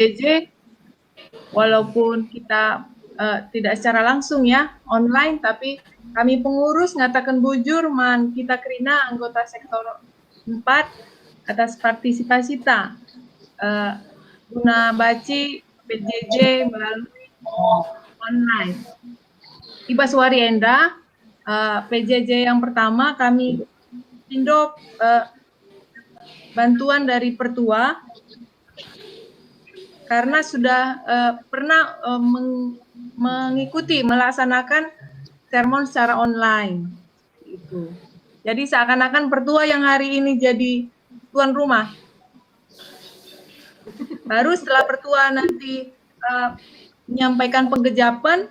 PJJ, walaupun kita tidak secara langsung ya, online, tapi kami pengurus ngatakan bujur man kita kerina anggota sektor 4 atas partisipasi ta guna baci PJJ melalui online. Iba suari enda PJJ yang pertama kami pindok bantuan dari Pertua karena sudah pernah melaksanakan sermon secara online. Itu. Jadi seakan-akan Pertua yang hari ini jadi tuan rumah. Baru setelah Pertua nanti menyampaikan penggejapan,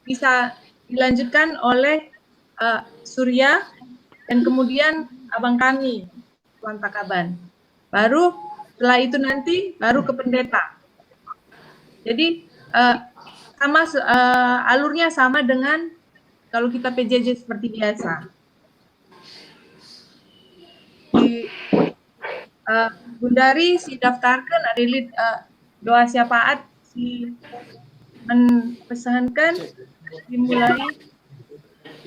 bisa dilanjutkan oleh Surya dan kemudian abang kami, Tuan Takaban. Baru setelah itu nanti baru ke pendeta. Jadi alurnya sama dengan kalau kita PJJ seperti biasa. Bundari si daftarkan adilit doa syafaat si mempesankan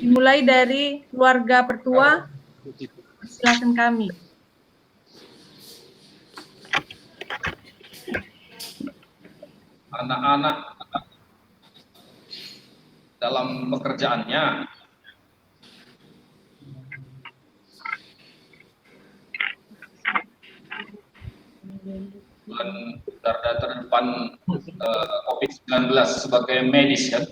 dimulai dari keluarga Pertua. Silakan kami. Anak-anak dalam pekerjaannya dan garda terdepan COVID-19 sebagai medis kan.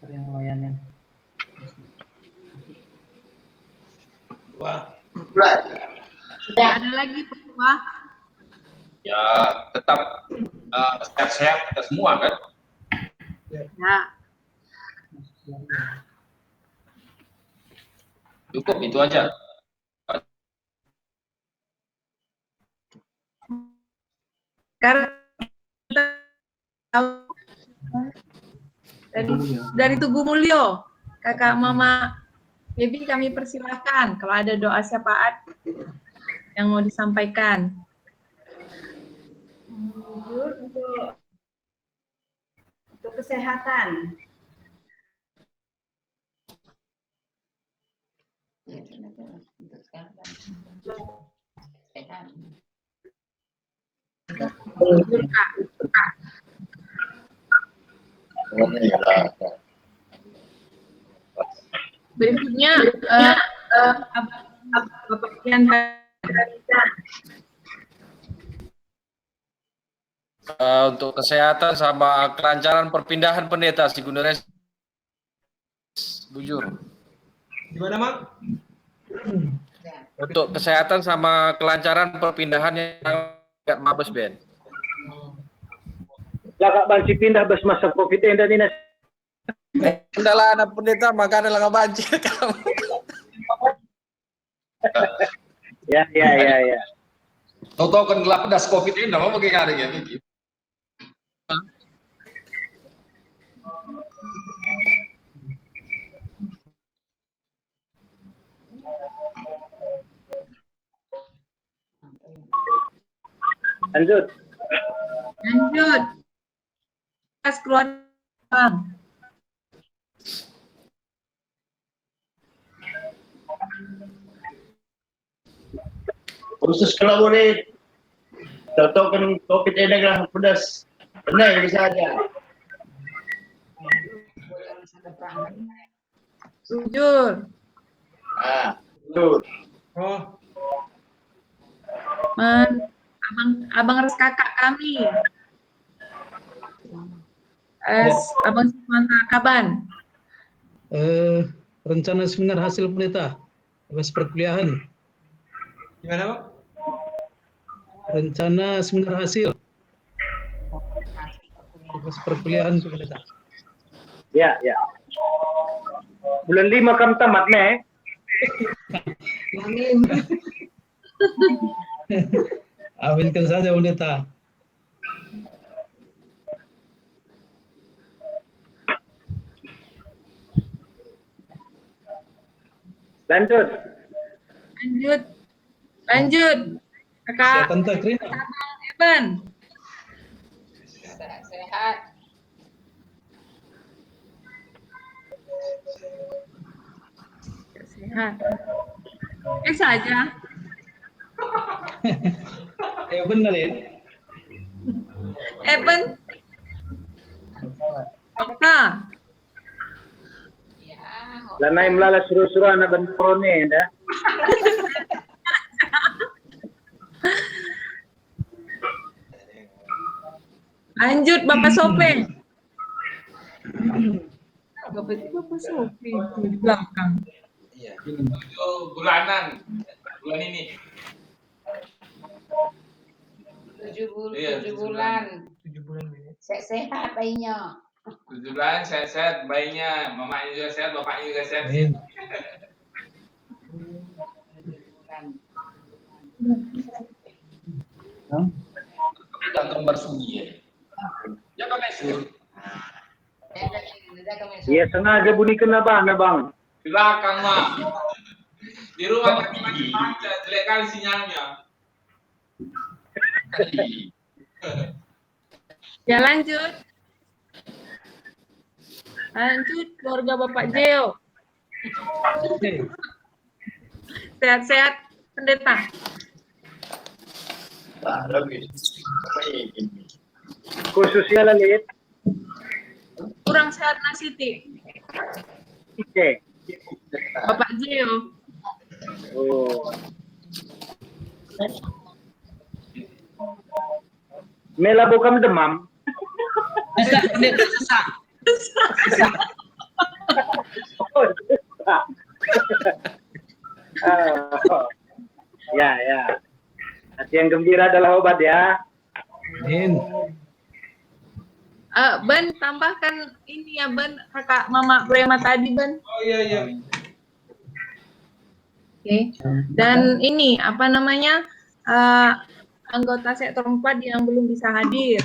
Yang layanan. Wah. Sudah ada lagi Pertua? Ya tetap sehat-sehat kita semua kan. Ya. Cukup itu aja. Karena dari Tugu Mulyo, kakak mama Baby kami persilahkan kalau ada doa syafaat yang mau disampaikan. Untuk kesehatan. Berikutnya Bapak untuk kesehatan sama kelancaran perpindahan pendeta si Gunures bujur. Gimana, Mak? Untuk kesehatan sama kelancaran perpindahan yang Mabes Ben. Lakak banci pindah bes masa Covid enda dinas. Kendala anak pendeta makanya lah banci kamu. Ya. Tahu kan gelap pedas COVID ini nama pakai kari ya gitu. Lanjut. Kas keluar Bang. Khusus kalau boleh contohkan COVID ini lah pedas, benar bisa aja. Jujur. Tuh. Oh. Abang res kakak kami. Abang Sumatera Kaban. Rencana seminar hasil pendeta atas perkuliahan. Gimana, Pak? Rencana seminar hasil atas perkuliahan pendeta. Ya. Bulan 5 kam tamat nih. Amin. Aminkan saja pendeta. Lanjut. Lanjut. Lanjut. Kakak Tante Krina. Abang Evan. Sehat. Sehat. Saja. Benar ya. Evan. Kakak. Lanai melala suruh-suruh anak bentrone dah. Lanjut Bapak Sope. Bapak Sope di belakang. 7 bulanan bulan ini. 7 Iya, 7 bulan. 7 bulan. Sehat bayinya. 7 bulan sehat-sehat bayinya, mamanya juga sehat, bapaknya juga sehat. Amin. Tapi jangan gambar sunyi ya. Ya kan mesir. Iya sengaja bunyikan apa bang? Di belakang mah. Di rumah kaki baca jelek kali sinyalnya. Ya lanjut. Lanjut keluarga Bapak Jeo. Sehat-sehat pendeta. Khususnya Lalit. Kurang sehat Nasiti. Oke. Bapak Jeo. Oh. Mela bukan demam. Sesak pendeta, sesak. Oh, ya. Hati yang gembira adalah obat ya. Amin. Ben tambahkan ini ya Ben, kakak Mama Prema tadi Ben. Oh iya. Oke. Dan ini apa namanya anggota sektor 4 yang belum bisa hadir.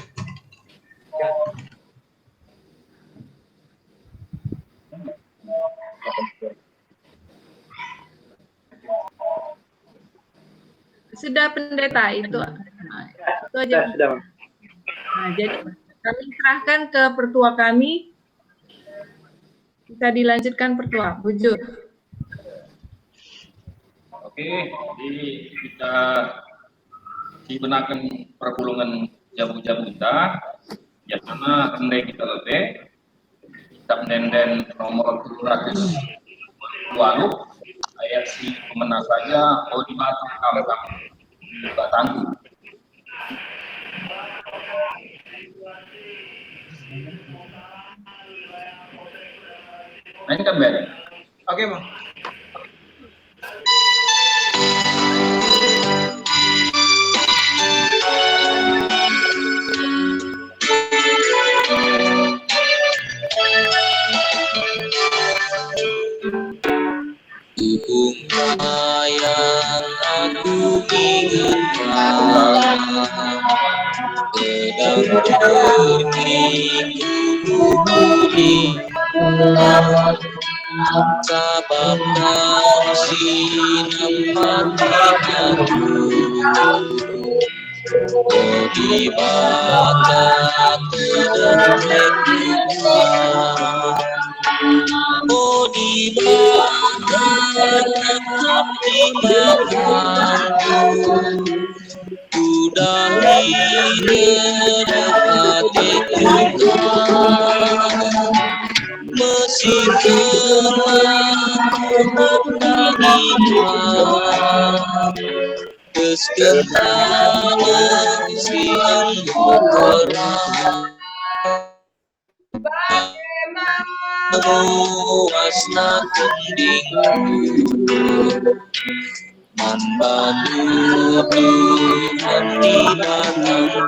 Sudah pendeta itu aja. Sudah. Nah, jadi kami serahkan ke pertua kami. Kita dilanjutkan pertua, bujur. Oke, jadi kita dibenarkan perpulungan jabu-jabu kita, yang mana rendai kita lebih, kita mendenden nomor 720, ayat si pemenang saja, oh di batang kampung, di batangku. Mainkan Ben. Oke bang. Bunga yang aku inginkan sedang terkikuli sababkan sinar hatiku di mata terdekat. Oh di mana tetap di belakangku sudah dekat meski telah menangikan keskenangan siang berang wasna kendingku membantu Tuhan di batangku.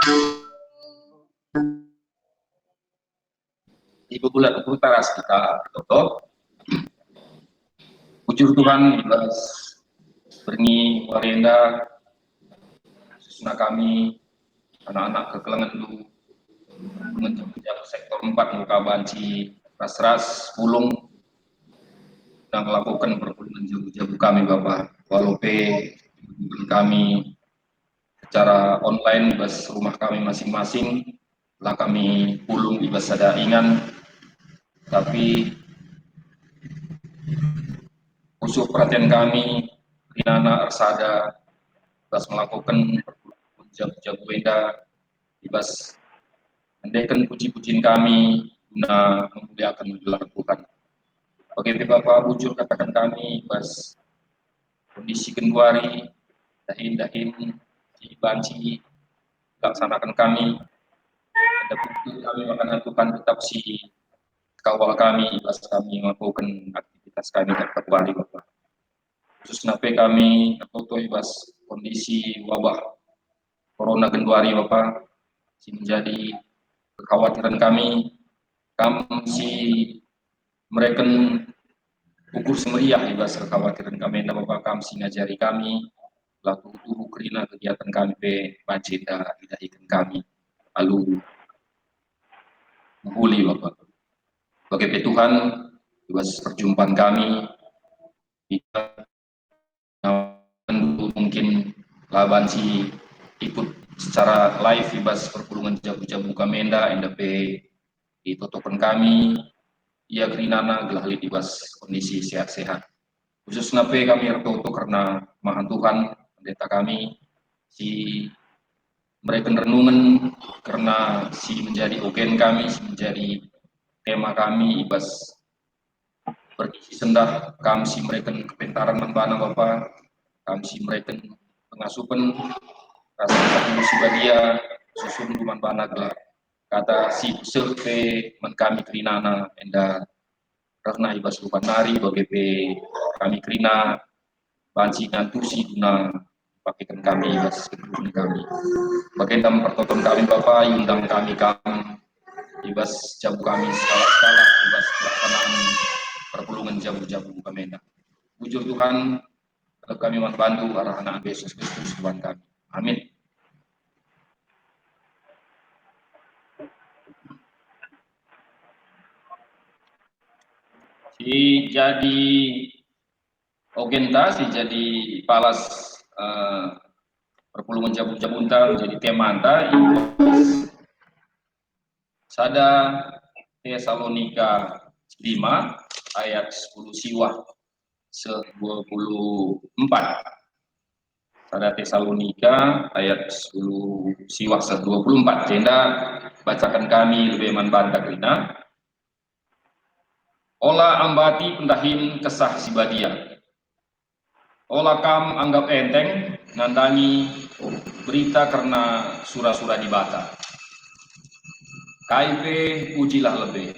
Ibu bulan utara kita tutup. Puji Tuhan, belas berngi warenda khususnya kami anak-anak kekelengan dulu menjadi sektor 4 muka banci ras-ras pulung dan melakukan perpuluhan jabu-jabu kami Bapak walope kami secara online bas rumah kami masing-masing lah kami pulung di bas ada ingan tapi khusus perhatian kami Rinana Arsada bas melakukan perpuluhan jabu-jabu wenda di bas andaikan puji-pujian kami guna memuliakan dilakukan. Bagi Bapak bujur katakan kami pas kondisi Genduari dahin di banci laksanakan kami ada bukti kami akan tentukan tetap si kawal kami pas kami melakukan aktivitas kami dapat Bali Bapak. Khusus nape kami tertutup pas kondisi wabah Corona Genduari Bapak si menjadi kekhawatiran kami si mereka ukur semeriah ibas kekhawatiran kami dan Bapak kami si ngajari kami laku tubuh kerina kegiatan kami pe bacita didahikan kami lalu menghuli Bapak bagi Tuhan ibas perjumpaan kami kita mungkin laban si ikut secara live ibas perpulungan jabu-jabu kamenda NDP ditutupan kami ia kerinana gelah libas kondisi sehat-sehat khusus nape kami tertutup karena mahan Tuhan pendeta kami si mereka renungan karena si menjadi ogen kami si menjadi tema kami ibas berisi sendah kami si mereka kepentaran membana Bapak kami si mereka pengasupan rasa si bagia susun kuman bana gelar kata si survei men kami kerinana enda karena ibas lupan nari bagi kami kerina banci nantusi guna pakaikan kami ibas kedua kami bagian dalam pertonton kami Bapak undang kami ibas jabu kami skala ibas pelaksanaan perpulungan jabu-jabu kami bujur Tuhan kami membantu arah anak Yesus Kristus Tuhan kami amin. Si jadi ogenta si jadi palas perpulungan jabu-jabunta menjadi temanta sada Tesalonika 5 ayat 10 siwah 24 sada Tesalonika ayat 10 siwah 24 jenda bacakan kami lebih manbanta krina olah ambati pendahin kesah si badia. Olah kam anggap enteng nandangi berita karena surah-surah di bata. KIP ujilah lebih.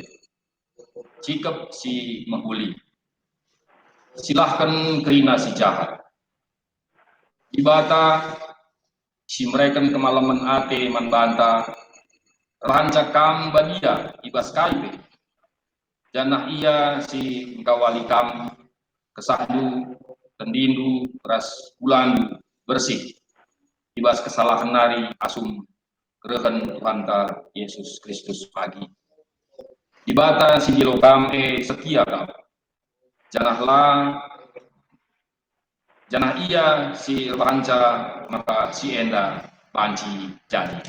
Cikep si menghuli. Silahkan kerina si jahat. Di bata si mereka kemalaman ate manbanta. Rancak kam badia ibas KIP. Janah ia si kawali kam kesahdu tendindu ras bulandu bersih ibas kesalahan nari asum kerehan Tuhanta Yesus Kristus pagi dibata si gilo kam setia kam janah ia si ranca maka si enda banci jadi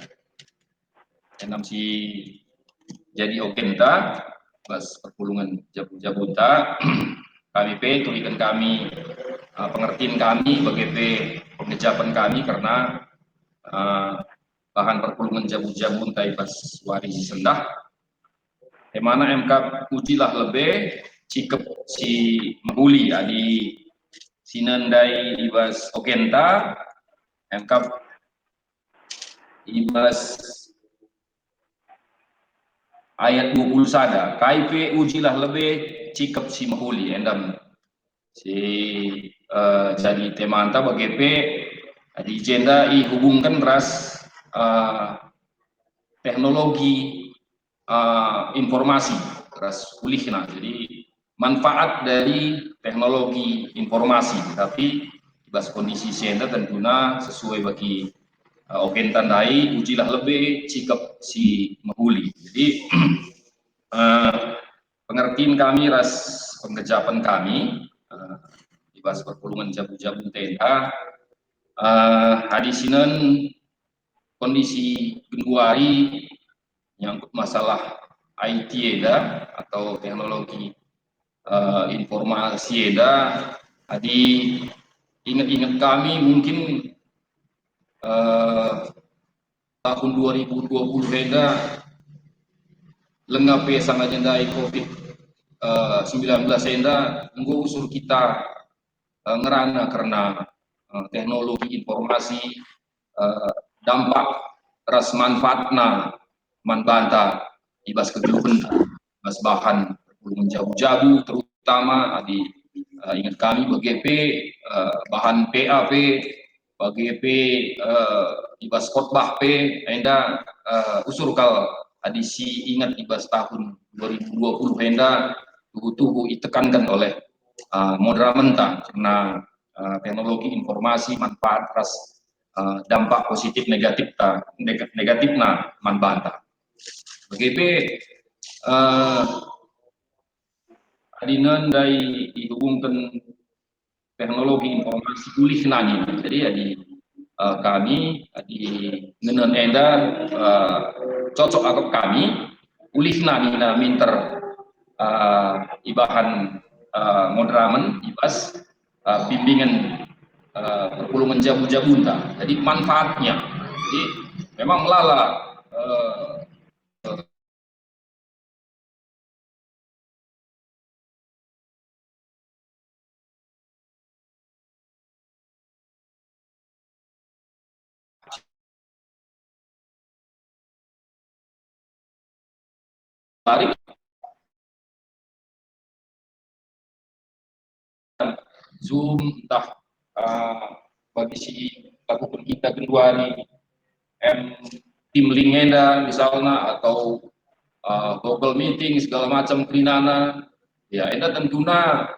enam si jadi ogenta bas perpulungan jabu-jabunta kami tulikan kami pengertian kami bagi pengejapan kami karena bahan perpulungan jabu-jabunta bas warisi sendah emana MK ujilah lebih cikep si menghuli di sinandai ibas ogenta MK ibas ayat 20 sada KIP ujilah lebih cikep si mahuli endam si jadi temanta bagi di agenda hubungkan ras teknologi informasi ras pulihna jadi manfaat dari teknologi informasi tapi bas kondisi senda tentunya sesuai bagi oken tandai ujilah lebih sikap si mahuli. Jadi pengertian kami ras pengejapan kami di bas perpulungan jabu-jabu tenda hadisinan kondisi genduari nyangkut masalah IT eda atau teknologi informasi eda. Jadi ingat-ingat kami mungkin tahun 2020 eda lengkap sangat jendai COVID-19 eda nggak usur kita ngerana karena teknologi informasi dampak ras manfaatna manbanta ibas kegeluhan ibas bahan perpulungan jabu-jabu terutama ingat kami BGP bahan PAP BGP ibas khotbah P enda usur kal adisi ingat ibas tahun 2020 enda tuhu ditekankan oleh moderamen karena teknologi informasi manfaat ras dampak positif negatifna manbanta. BGP adinan dari dihubungkan teknologi informasi pulih nani. Jadi kami di nenen enda cocok atau kami pulih nani na minter ibahan moderamen ibas bimbingan perpulungan jabu-jabunta. Jadi manfaatnya, jadi memang melala tarik Zoom entah bagi si lakukan kita genduari tim lingenda misalnya atau Google Meeting segala macam krinana ya enda tentunya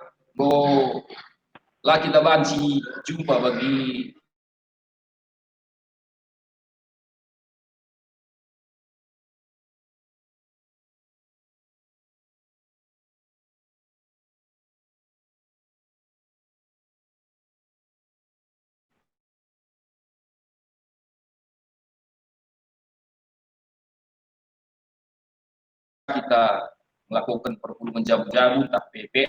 lah kita banci jumpa bagi kita melakukan perpulungan jabu-jabu tak PP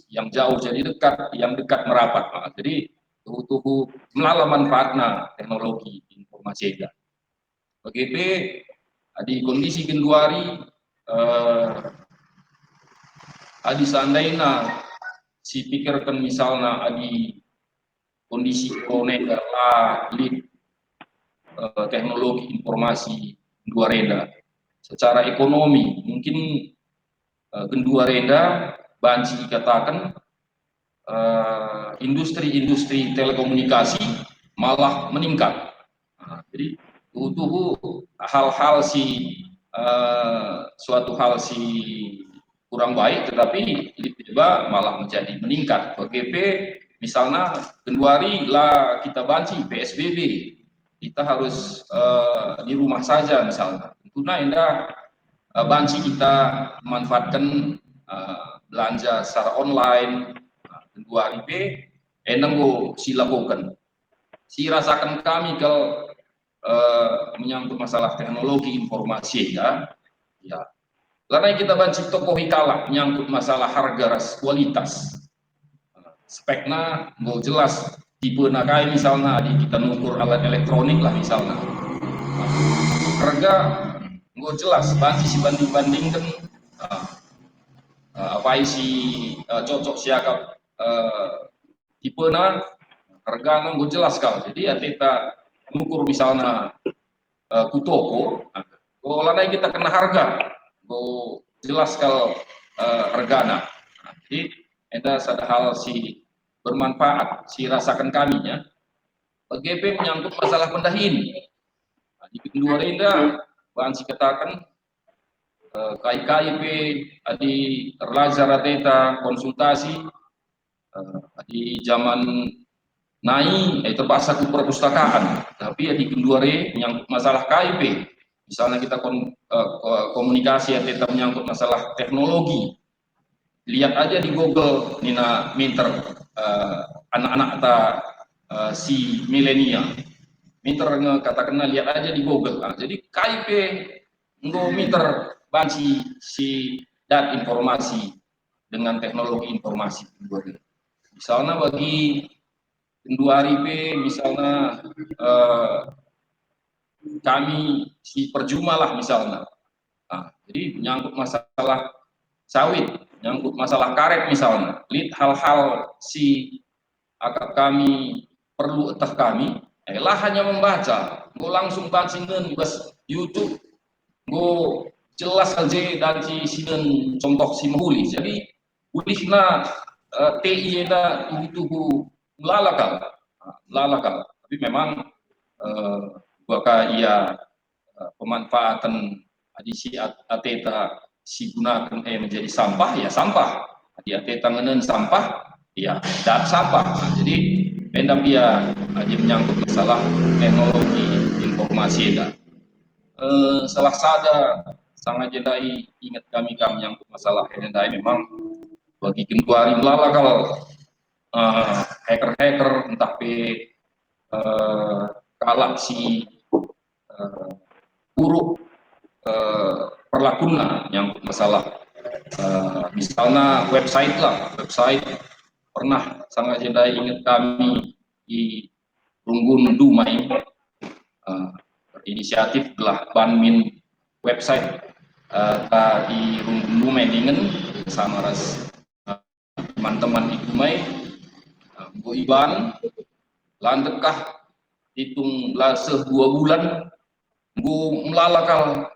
yang jauh jadi dekat, yang dekat merapat. Jadi tubuh melalui manfaatnya teknologi informasi eda. BGP di kondisi genduari adi seandainya si pikirkan misalnya adi kondisi konek lah teknologi informasi Gendua Renda secara ekonomi mungkin Gendua Renda banci dikatakan industri-industri telekomunikasi malah meningkat. Jadi hal-hal suatu hal kurang baik tetapi tiba-tiba malah menjadi meningkat. BGP misalnya Genduari lah kita banci PSBB kita harus di rumah saja misalnya. Tentunya indah banci kita memanfaatkan belanja secara online. Genduari P enenggo silakukan. Si rasakan kami kalau menyangkut masalah teknologi informasi ya. Karena kita banci toko hikala menyangkut masalah harga ras kualitas. Speknya nggak jelas tipe nakai misalnya kita mengukur alat elektronik lah misalnya harga nggak jelas banci si banding-bandingkan apa isi cocok siakap tipe harga nggak jelas kal jadi kita mengukur misalnya kutoko kalau lain kita kena harga nggak jelas kal hargana jadi ada satu hal bermanfaat rasakan kaminya. BGP menyangkut masalah pendahin. Di Gendua Renda bahan katakan KIP di terlajar teta konsultasi di zaman naik terpaksa ke perpustakaan, tapi ya di Kenduare menyangkut masalah KIP, misalnya kita komunikasi atau menyangkut masalah teknologi, lihat aja di Google nina minter anak-anak si milenial minter katakanlah lihat aja di Google. Jadi KIP ngo minter banci si dat informasi dengan teknologi informasi Kenduare. Misalnya bagi Kenduare misalnya kami si perjumalah misalnya. Jadi menyangkut masalah sawit, menyangkut masalah karet misalnya, lihat hal-hal si akak kami perlu etah kami, lah hanya membaca, gue langsung pancingen bas YouTube, gue jelas aja dan si contoh si mahuli. Jadi ulihna TI na itu lalakal, tapi memang buka ia pemanfaatan adisi ateta si gunakan menjadi sampah ya sampah, di ateta ngenen sampah ya dan sampah. Jadi pendam dia aja menyangkut masalah teknologi informasi dan salah sada sangat jedai ingat kami menyangkut masalah jedai memang bagi Kenduare lala kalau hacker-hacker entah kalak si buruk perlakuan yang masalah misalnya website pernah sangat jedai ingat kami di Runggun Dumai inisiatif telah banmin website di Runggun Dumai dengan sama teman-teman di Dumai Bu Iban landekah hitunglah 2 bulan Bu melalakal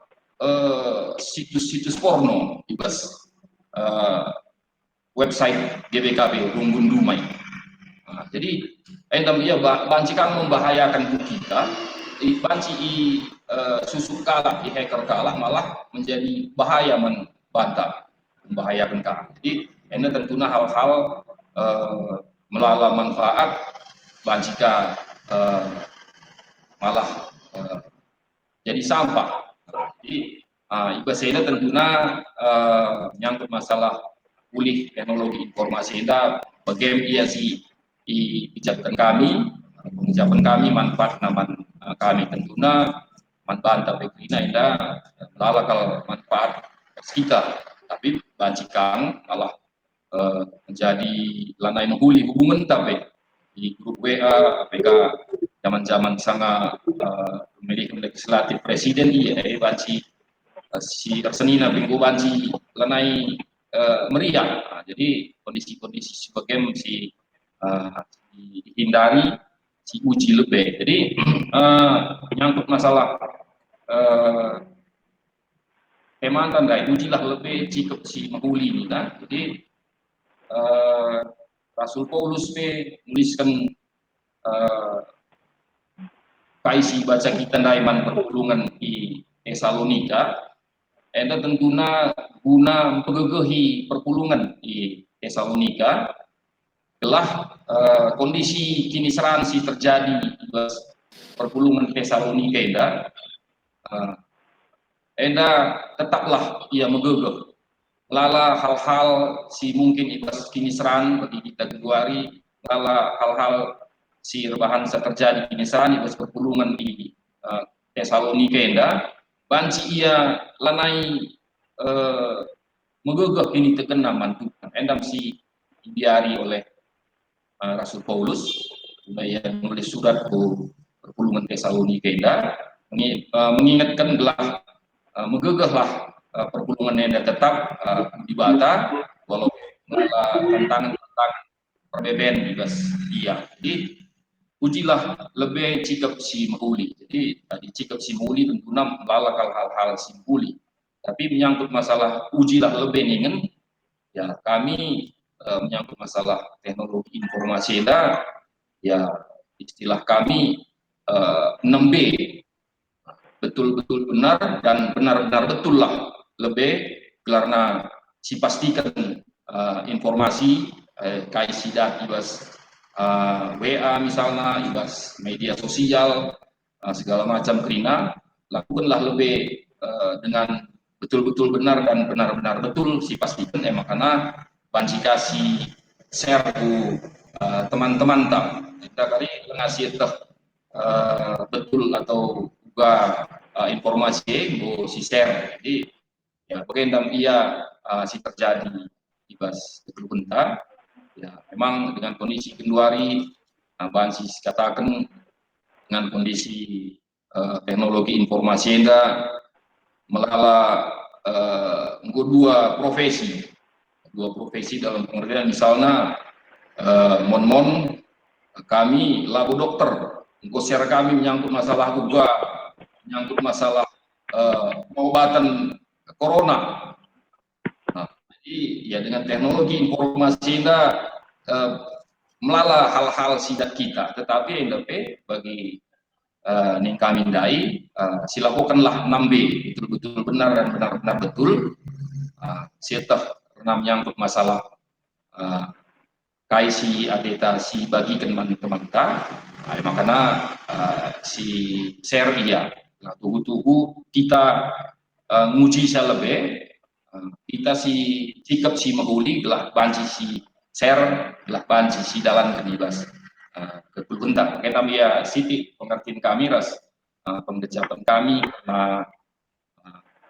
situs-situs porno di website GBKB Runggun Dumai. Jadi endam ia bancikan membahayakan kita, banci susuk kalah di hacker kalah malah menjadi bahaya membantah membahayakan kalah. Jadi ini tentunya hal-hal melala manfaat bancika malah jadi sampah. Jadi ibaseda tentunya nyangkut masalah pulih teknologi informasi kita bagaimana ia si dibijakkan kami pengucapan kami manfaat naman kami tentunya manfaat tapi kita indah lalakal manfaat kita tapi bancikan malah menjadi lanai menghuli hubungan tapi di grup WA APK zaman-zaman sangat memilih legislatif presiden banci si Arsenina Bingko banci lanai meriah. Jadi kondisi-kondisi sebagainya si dihindari si uji lebih. Jadi menyangkut masalah kemantan guys, ujilah lebih jika si mahuli ini kan. Jadi Rasul Paulus menuliskan kaisi baca kita daiman pertolongan di Tesalonika. Enda tentunya guna mengegehi perpulungan di Tesalonika telah kondisi kini seransi terjadi di perpulungan Tesalonika enda tetaplah ia megegeh lala hal-hal si mungkin ibas kini seran bagi kita Kenduare lala hal-hal si rebahan terjadi kini seran ibas perpulungan di Tesalonika enda banci ia lanai megegeh kini terkena mantukan endam si diari oleh Rasul Paulus yang menulis surat ke perpulungan Tesalonika enda mengingatkan gelah megegehlah perpulungan enda tetap dibata walau tantangan perbedaan juga dia. Jadi ujilah lebih cikap si mahuli. Jadi tadi cikap si mahuli tentunya melalakal hal-hal si mahuli. Tapi menyangkut masalah ujilah lebih ningen, ya kami menyangkut masalah teknologi informasi dah, ya istilah kami 6B, betul-betul benar dan benar-benar betul lah lebih karena si pastikan informasi kaisidat ibas WA misalnya, ibas media sosial, segala macam kerina, lakukanlah lebih dengan betul-betul benar dan benar-benar betul si pastikan makanya banci kasih share ku teman-teman tak kita kali ngasih betul atau juga informasi bu si share. Jadi ya bagaimana ia si terjadi ibas betul bentar ya memang dengan kondisi Kenduari banci katakan dengan kondisi teknologi informasi enda melala dua profesi dalam pengertian misalnya mon kami labu dokter share kami menyangkut masalah juga menyangkut masalah pengobatan corona. Nah, jadi ya dengan teknologi informasi enda melala hal-hal sidat kita, tetapi NDP bagi ning kami dai silakukanlah 6B betul-betul benar dan benar-benar betul setah menyangkut masalah kaisi adeta si bagi teman-teman ta makanya si share iya tunggu kita nguji saya lebih kita si sikap si mahuli gelah banci si share gelah banci si dalan kenibas kebentak kami ya siti pengertian kami ras pengejapan kami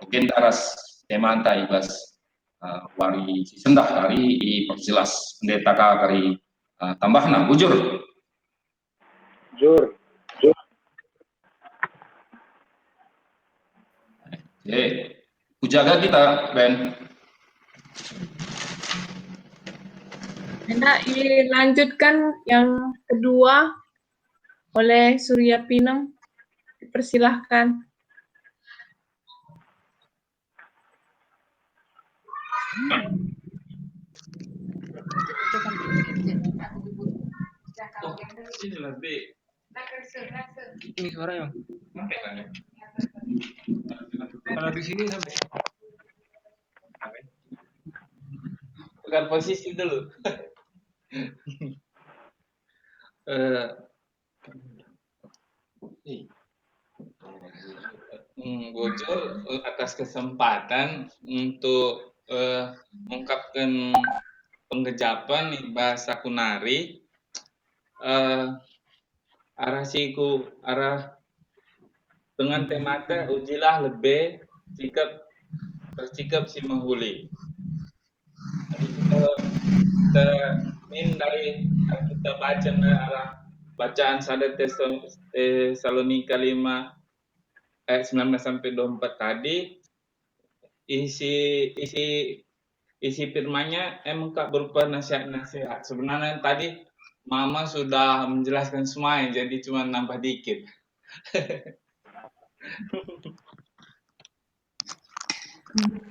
mungkin ras temanta ibas wari si sendah hari i perjelas pendeta kari tambahna bujur kujaga kita Ben. Hendak dilanjutkan yang kedua oleh Surya Pinem. Dipersilahkan. Ini lebih. Ini suaranya. Kalau di sini sampai. Bukan posisi dulu. Bocor atas kesempatan untuk mengungkapkan penggejapan di bahasa Kunari arah dengan temata ujilah lebih bersikap si mahuli. Kita dari kita baca arah bacaan Sadat Tesalonika 5 ayat 19 sampai 24 tadi isi firmannya emang berupa nasihat-nasihat. Sebenarnya tadi Mama sudah menjelaskan semua, jadi cuma nambah dikit.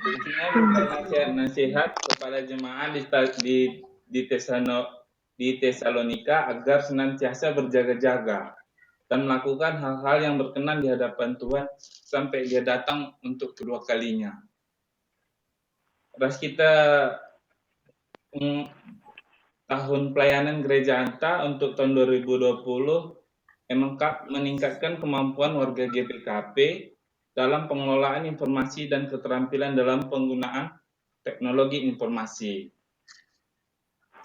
Intinya nasihat-nasihat kepada jemaah di Tesalonika agar senantiasa berjaga-jaga dan melakukan hal-hal yang berkenan di hadapan Tuhan sampai Dia datang untuk kedua kalinya. Terus kita tahun pelayanan Gereja Anta untuk tahun 2020 meningkatkan kemampuan warga GPKP dalam pengelolaan informasi dan keterampilan dalam penggunaan teknologi informasi.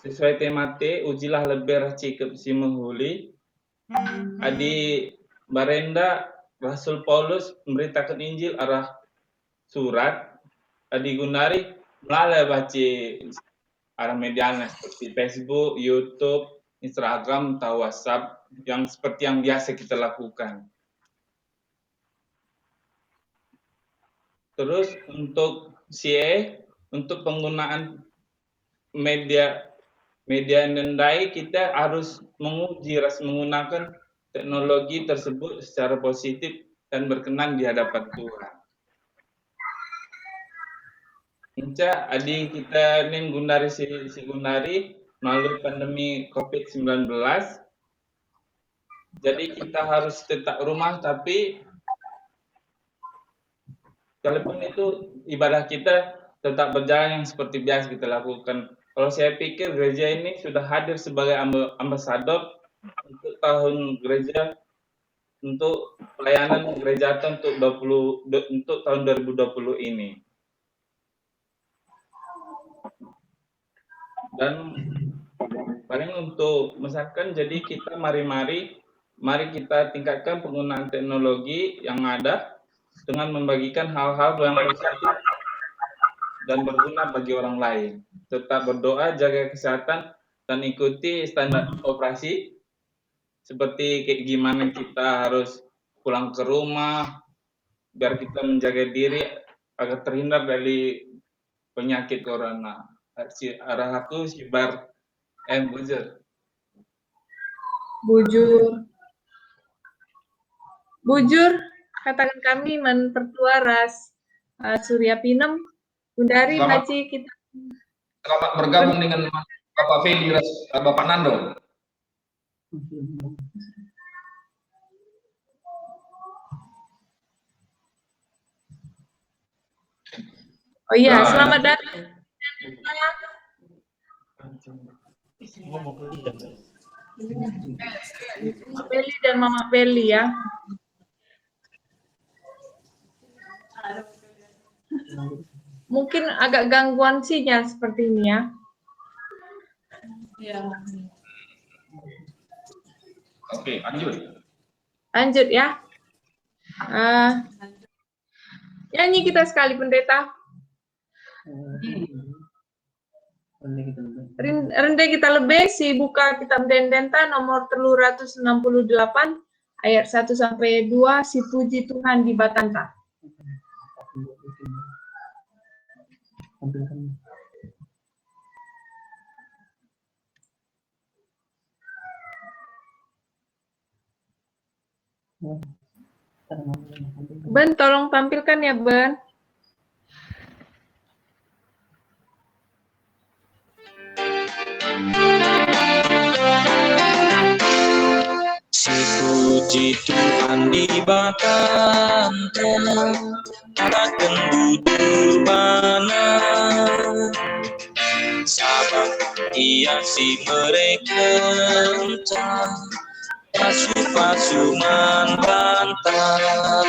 Sesuai tema T, ujilah lebih cikep si menghuli. Adi Barenda Rasul Paulus memberitakan Injil arah surat. Adi Gunari melalui baca arah medianya seperti Facebook, YouTube, Instagram, atau WhatsApp yang seperti yang biasa kita lakukan. Terus untuk CE, untuk penggunaan media Nendai, kita harus menguji menggunakan teknologi tersebut secara positif dan berkenan di hadapan Tuhan. Inca, adik kita ini Gundari si Gundari melalui pandemi COVID-19. Jadi kita harus tetap rumah, tapi kalaupun itu ibadah kita tetap berjalan yang seperti biasa kita lakukan Kalau saya pikir gereja ini sudah hadir sebagai ambasador untuk tahun gereja, untuk pelayanan gereja untuk tahun 2020 ini. Dan paling untuk misalkan, jadi kita mari kita tingkatkan penggunaan teknologi yang ada dengan membagikan hal-hal yang positif dan berguna bagi orang lain. Tetap berdoa, jaga kesehatan, dan ikuti standar operasi seperti kayak gimana kita harus pulang ke rumah biar kita menjaga diri agar terhindar dari penyakit corona. Arah aku sibar bujur. Bujur, katakan kami menpertua ras Surya Pinem, Bundari Haji kita. Selamat bergabung dengan Bapak Feli, Bapak Nando. Oh iya, selamat datang. Peli dan Mama Peli ya. Mungkin agak gangguan sinyal seperti ini ya. Oke, lanjut. Lanjut ya. Nyanyi kita sekali pendeta. Rende kita lebih si buka kitab Dendenta nomor 368 ayat 1 sampai 2 si puji Tuhan di Batanta. Ben, tolong tampilkan ya, Ben. Si puji Tuhan di Batanta, takkan duduk mana. Sabab ia si mereka pasu-pasuman bantah.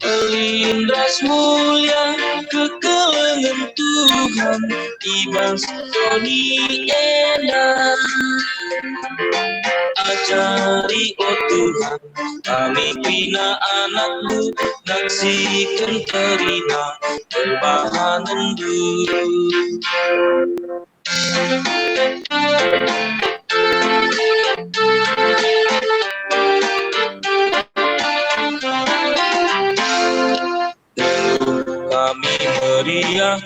Pelindras mulia kekelengan Tuhan ibang soni enak. Ajari oh Tuhan kami pina anakmu, naksikan terina perbahanan dulu. Kami meriah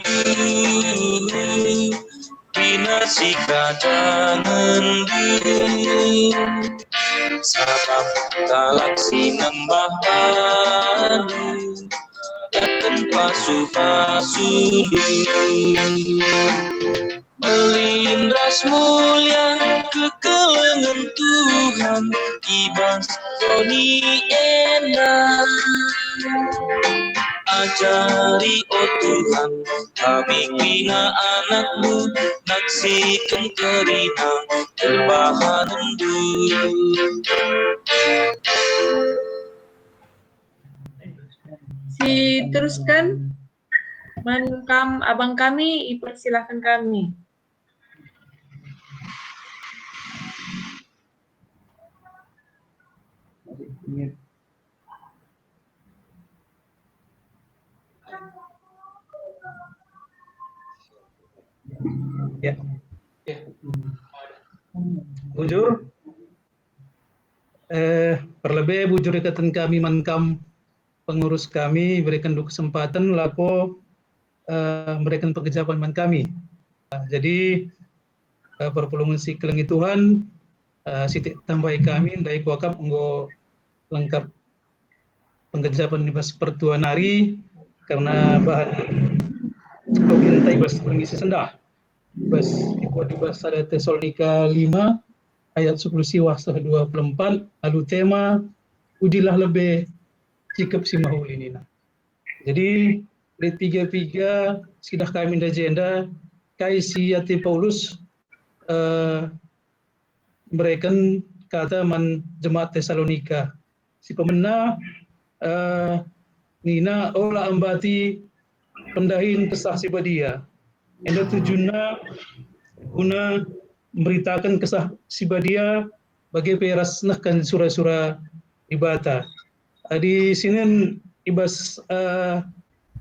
binasi kadangan dulu. Sabab galaksi nembah padu datang pasu-pasu melindras mulia kekelengan Tuhan ibang soni enak. Ajari oh Tuhan kami pina anakmu, naksikan terina perbahanan dulu. Si teruskan abang kami, persilahkan kami. Ya. Bujur, perlebih bujur ikatan kami mankam pengurus kami berikan kesempatan lapo memberikan pengejapan man kami. Jadi perpulungan si kelengi Tuhan sitik tambahi kami dari kuakap enggo lengkap pengejapan di bas pertuan hari karena bahan pemerintah ibas mengisi sendah. Bas ikut di bas ada Tesalonika 5 ayat 10 siwah 24 lalu tema ujilah lebih cikap si mahul ini. Jadi dari tiga sidah kami di agenda kaisi ati Paulus mereka kata man jemaat Tesalonika si pemena nina ola ambati pendahin kesah si badia enda tujuannya guna memberitakan kesah si badia bagi perasnahkan surah-surah ibata di sini ibas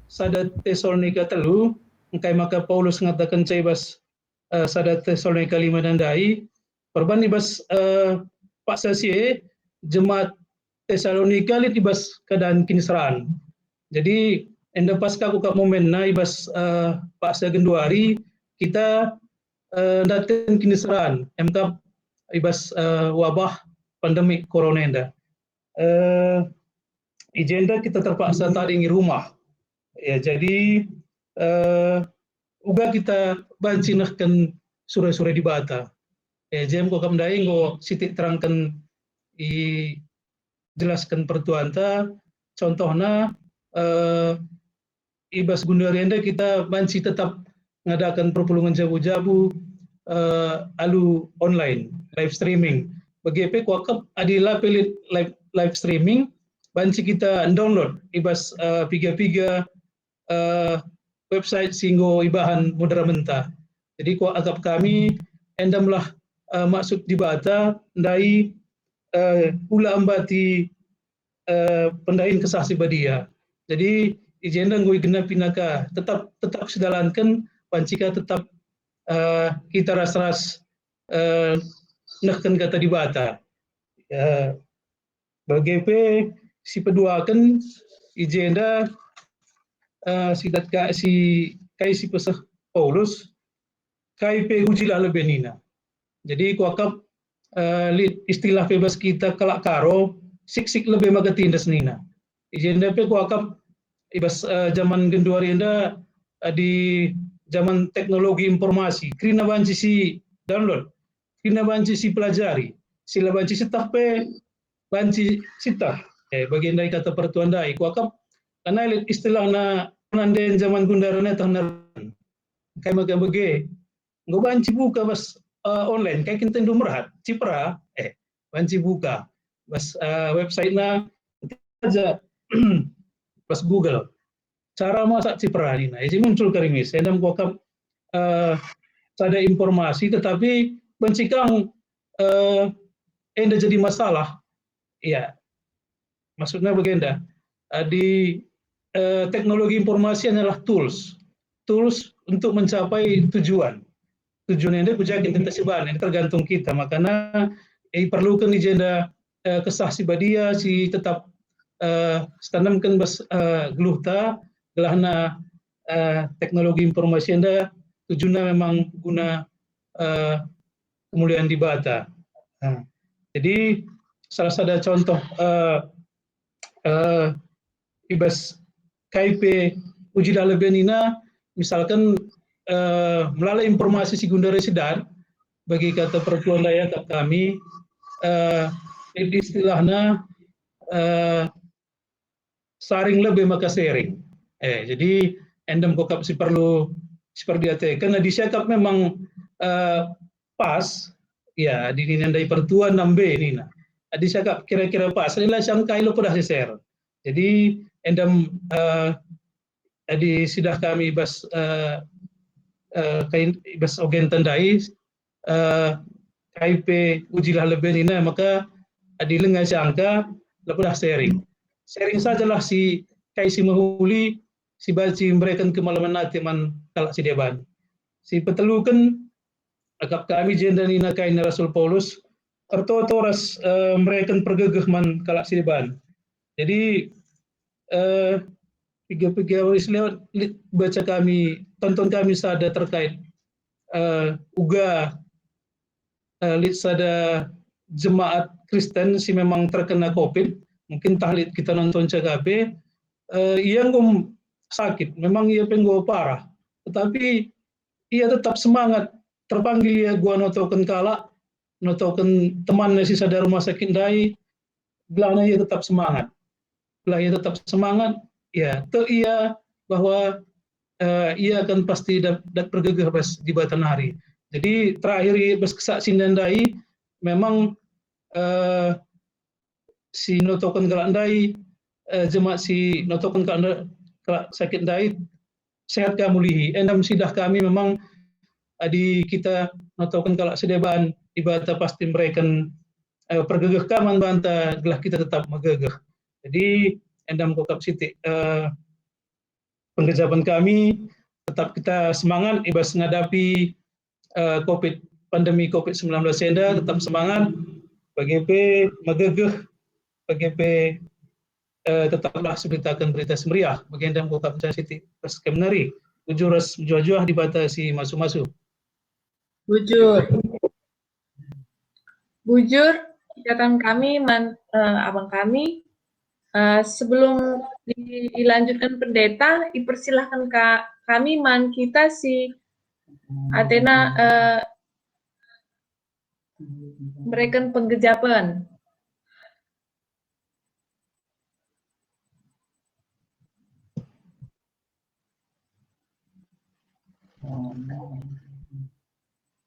sada Tesalonika telu engkai maka Paulus mengatakan caibas sada Tesalonika 5 nandai perban ibas Pak Sasie jemaat Tesalonika lit ibas keadaan kinisraan. Jadi enda pasca kuka momen na ibas Pak Sagenduari kita datang kinisraan MK ibas wabah pandemi corona enda. Agenda kita terpaksa tadi di rumah. Ya jadi uga kita bancinahkan surah-surah di bata. Jem ko kamdai ngo sitik terangkan jelaskan pertuanta contohnya ibas Gundarianda kita banci tetap mengadakan perpulungan jabu-jabu alu online live streaming bagi kuakap adila pelit live streaming banci kita download ibas piga-piga website singgo ibahan mudra mentah. Jadi ko agap kami endamlah maksud di bata ndai ula ambati pendahin kesah si badia. Jadi agenda ngoi genap pinaka tetap sedalankan pancika tetap kita ras-ras nakkan kata di bata. Bagi si peduakan agenda si pesah Paulus kai pe ujilah lebenina. Jadi kuakap istilah bebas kita kelak karo sik lebih magatindas nina. Agenda pe kuakap ibas zaman genduari enda di zaman teknologi informasi krina banci si download krina banci si pelajari sila banci sitah pe banci sitah bagian dari kata pertuan dai kuakap karena istilah na nanden zaman gundarana tahun kai maga bege ngo banci buka bas online kai kinten dumrat cipra banci buka bas website na aja pas Google cara masak cipra ni na jadi muncul karimis endam kuakap ada informasi tetapi bencikang enda jadi masalah ya maksudnya begenda di teknologi informasi adalah tools untuk mencapai tujuan enda kujakin tentang siban ini tergantung kita makanya perlukan agenda kesah si badia si tetap standamkan bas geluhta gelahna teknologi informasi anda tujuannya memang guna kemuliaan di bata. Jadi salah satu contoh ibas KIP uji dalebenina misalkan melalui informasi sekunderi sedar bagi kata pertuan daya kami istilahnya saring lebih maka sharing. Jadi endem kokap si perlu seperti itu karena disiakap memang pas ya di nandai pertuan nambe ini nah disiakap kira-kira pas inilah yang kailo pada share. Jadi endem di sidah kami bas bas ogen tandai KIP ujilah lebih ini maka di lengan angka lepas sharing sajalah si kaisi mahuli si baci memberikan kemalaman nanti man kalak si deban si petelukan agak kami jendan ina kain Rasul Paulus arto-toras memberikan pergegah man kalak si deban jadi tiga waris lewat baca kami tonton kami sada terkait uga lit sada jemaat Kristen si memang terkena COVID mungkin tahlit kita nonton CKP ia ngom sakit memang ia penggo parah tetapi ia tetap semangat terpanggil ia gua notokan kala notokan temannya si sadar rumah sakit dai belahnya ia tetap semangat ya te ia bahwa ia akan pasti dapat bergegah bas di Batanari. Jadi terakhir bas kesaksian Dai memang si notokan kalau Dai jemaat si notokan kalau sakit Dai sehat kamulihi. Endam sidah kami memang di kita notokan kalau sedeban di Bata pasti mereka pergegah kaman banta gelah kita tetap megegeh. Jadi endam kokap siti pengejaban kami tetap kita semangat ibas menghadapi pandemi COVID-19 senda, tetap semangat BGP megegeh, BGP tetaplah seberitakan berita semeriah bagi endam kokap siti pas kemenari ujuras juah-juah dibatasi masuk-masuk. Bujur ikatan kami, abang kami, sebelum dilanjutkan pendeta, dipersilahkan kami kita si Athena berikan penggejapan.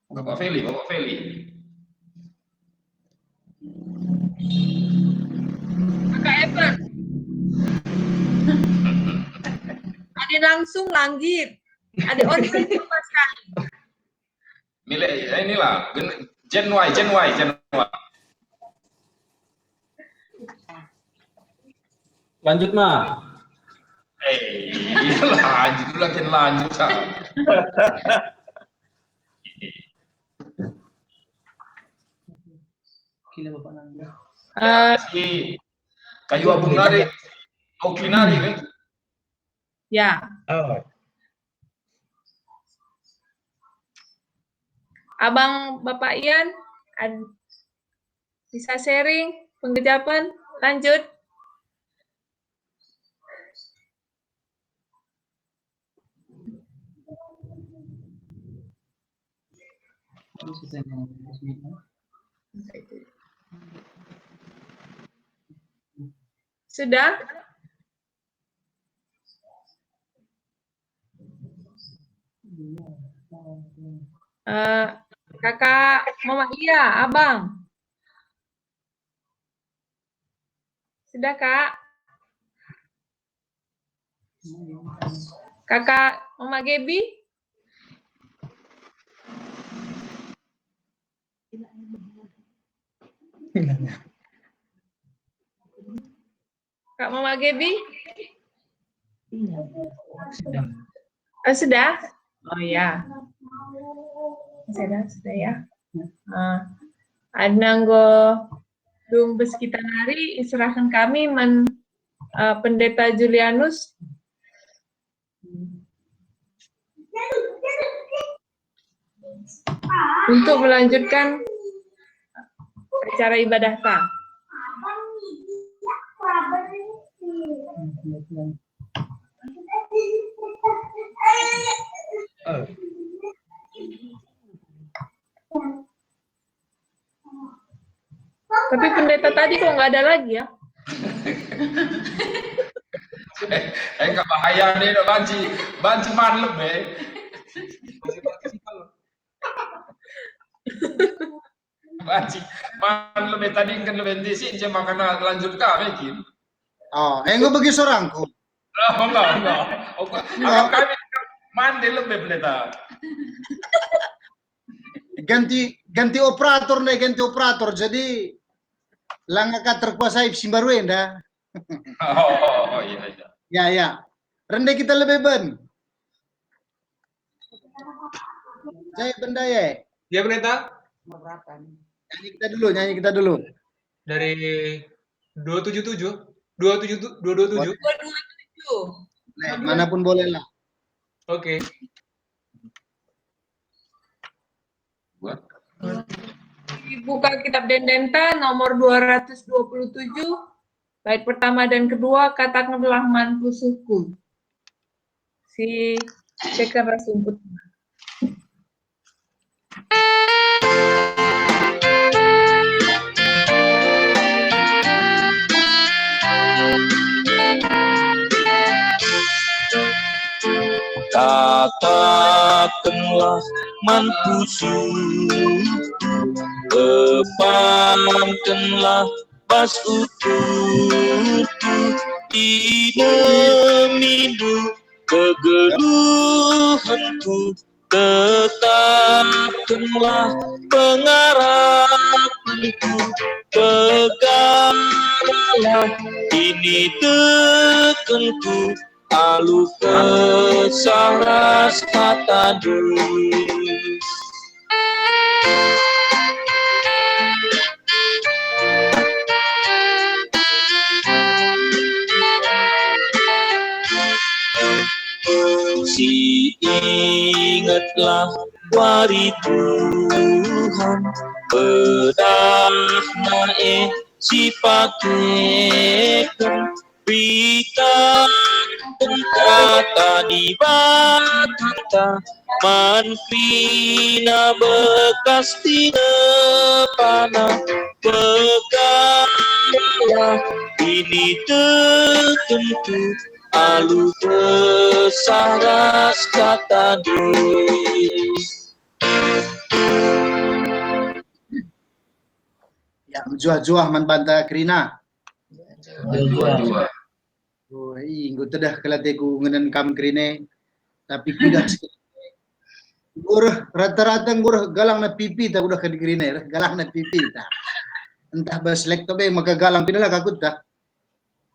Bapak Feli. Kakak Evan. Ada langsung langgit. Ada online sama sekali. Inilah Gen Y. Lanjut, Ma. Lanjut. Si kayu abung nari, Klinari kan? Ya. Abang Bapak Ian bisa sharing penggejapan, lanjut. Sudah? Kakak Mama Iya, Abang. Sudah, Kak? Kakak Mama Gebi? Kak Mama Gebi? Sudah? Oh ya. Sudah ya. Adnanggo dung beskitan hari iserahkan kami Pendeta Julianus untuk melanjutkan acara ibadah ta. Tapi pendeta tadi kok nggak ada lagi ya? Enggak bahaya deh, banci manlep deh. Banci manlep tadi kan lebih disi, cuma karena lanjut bikin. Oh, enggak bagi seorangku. Enggak. Kami mandi lebih pendeta. Ganti operator nih, jadi langkah terkuasai Simbaruenda. Oh iya. Ya. Rendah kita lebih ben. Saya benda ya. Ya pendeta. Nyanyi kita dulu. Dari 277. 227. Manapun boleh lah. Oke. Buka kitab Dendenta nomor 227, bait pertama dan kedua, katakanlah mantu suku. Si Cekan Rasumput. katakanlah manpusu, kepamkanlah bas ututu, mindu kegeluhanku, tetapkanlah pengharapanku, peganglah ini tekanku, alu kesaras kata si ingatlah wari Tuhan, bedah nae si pakekan berita kata di batanta manfina bekas tina panah, peganglah ini tertentu, alu besaras kata Ya, juah-juah man banta Krina. Dua-dua. Oh, inggo tedah kalateku ngenen kam Krine, tapi kudah rata-rata galang na pipi ta udah ke Krine, galang na pipi ta. Entah baslek to be maka galang pindah kakut ta.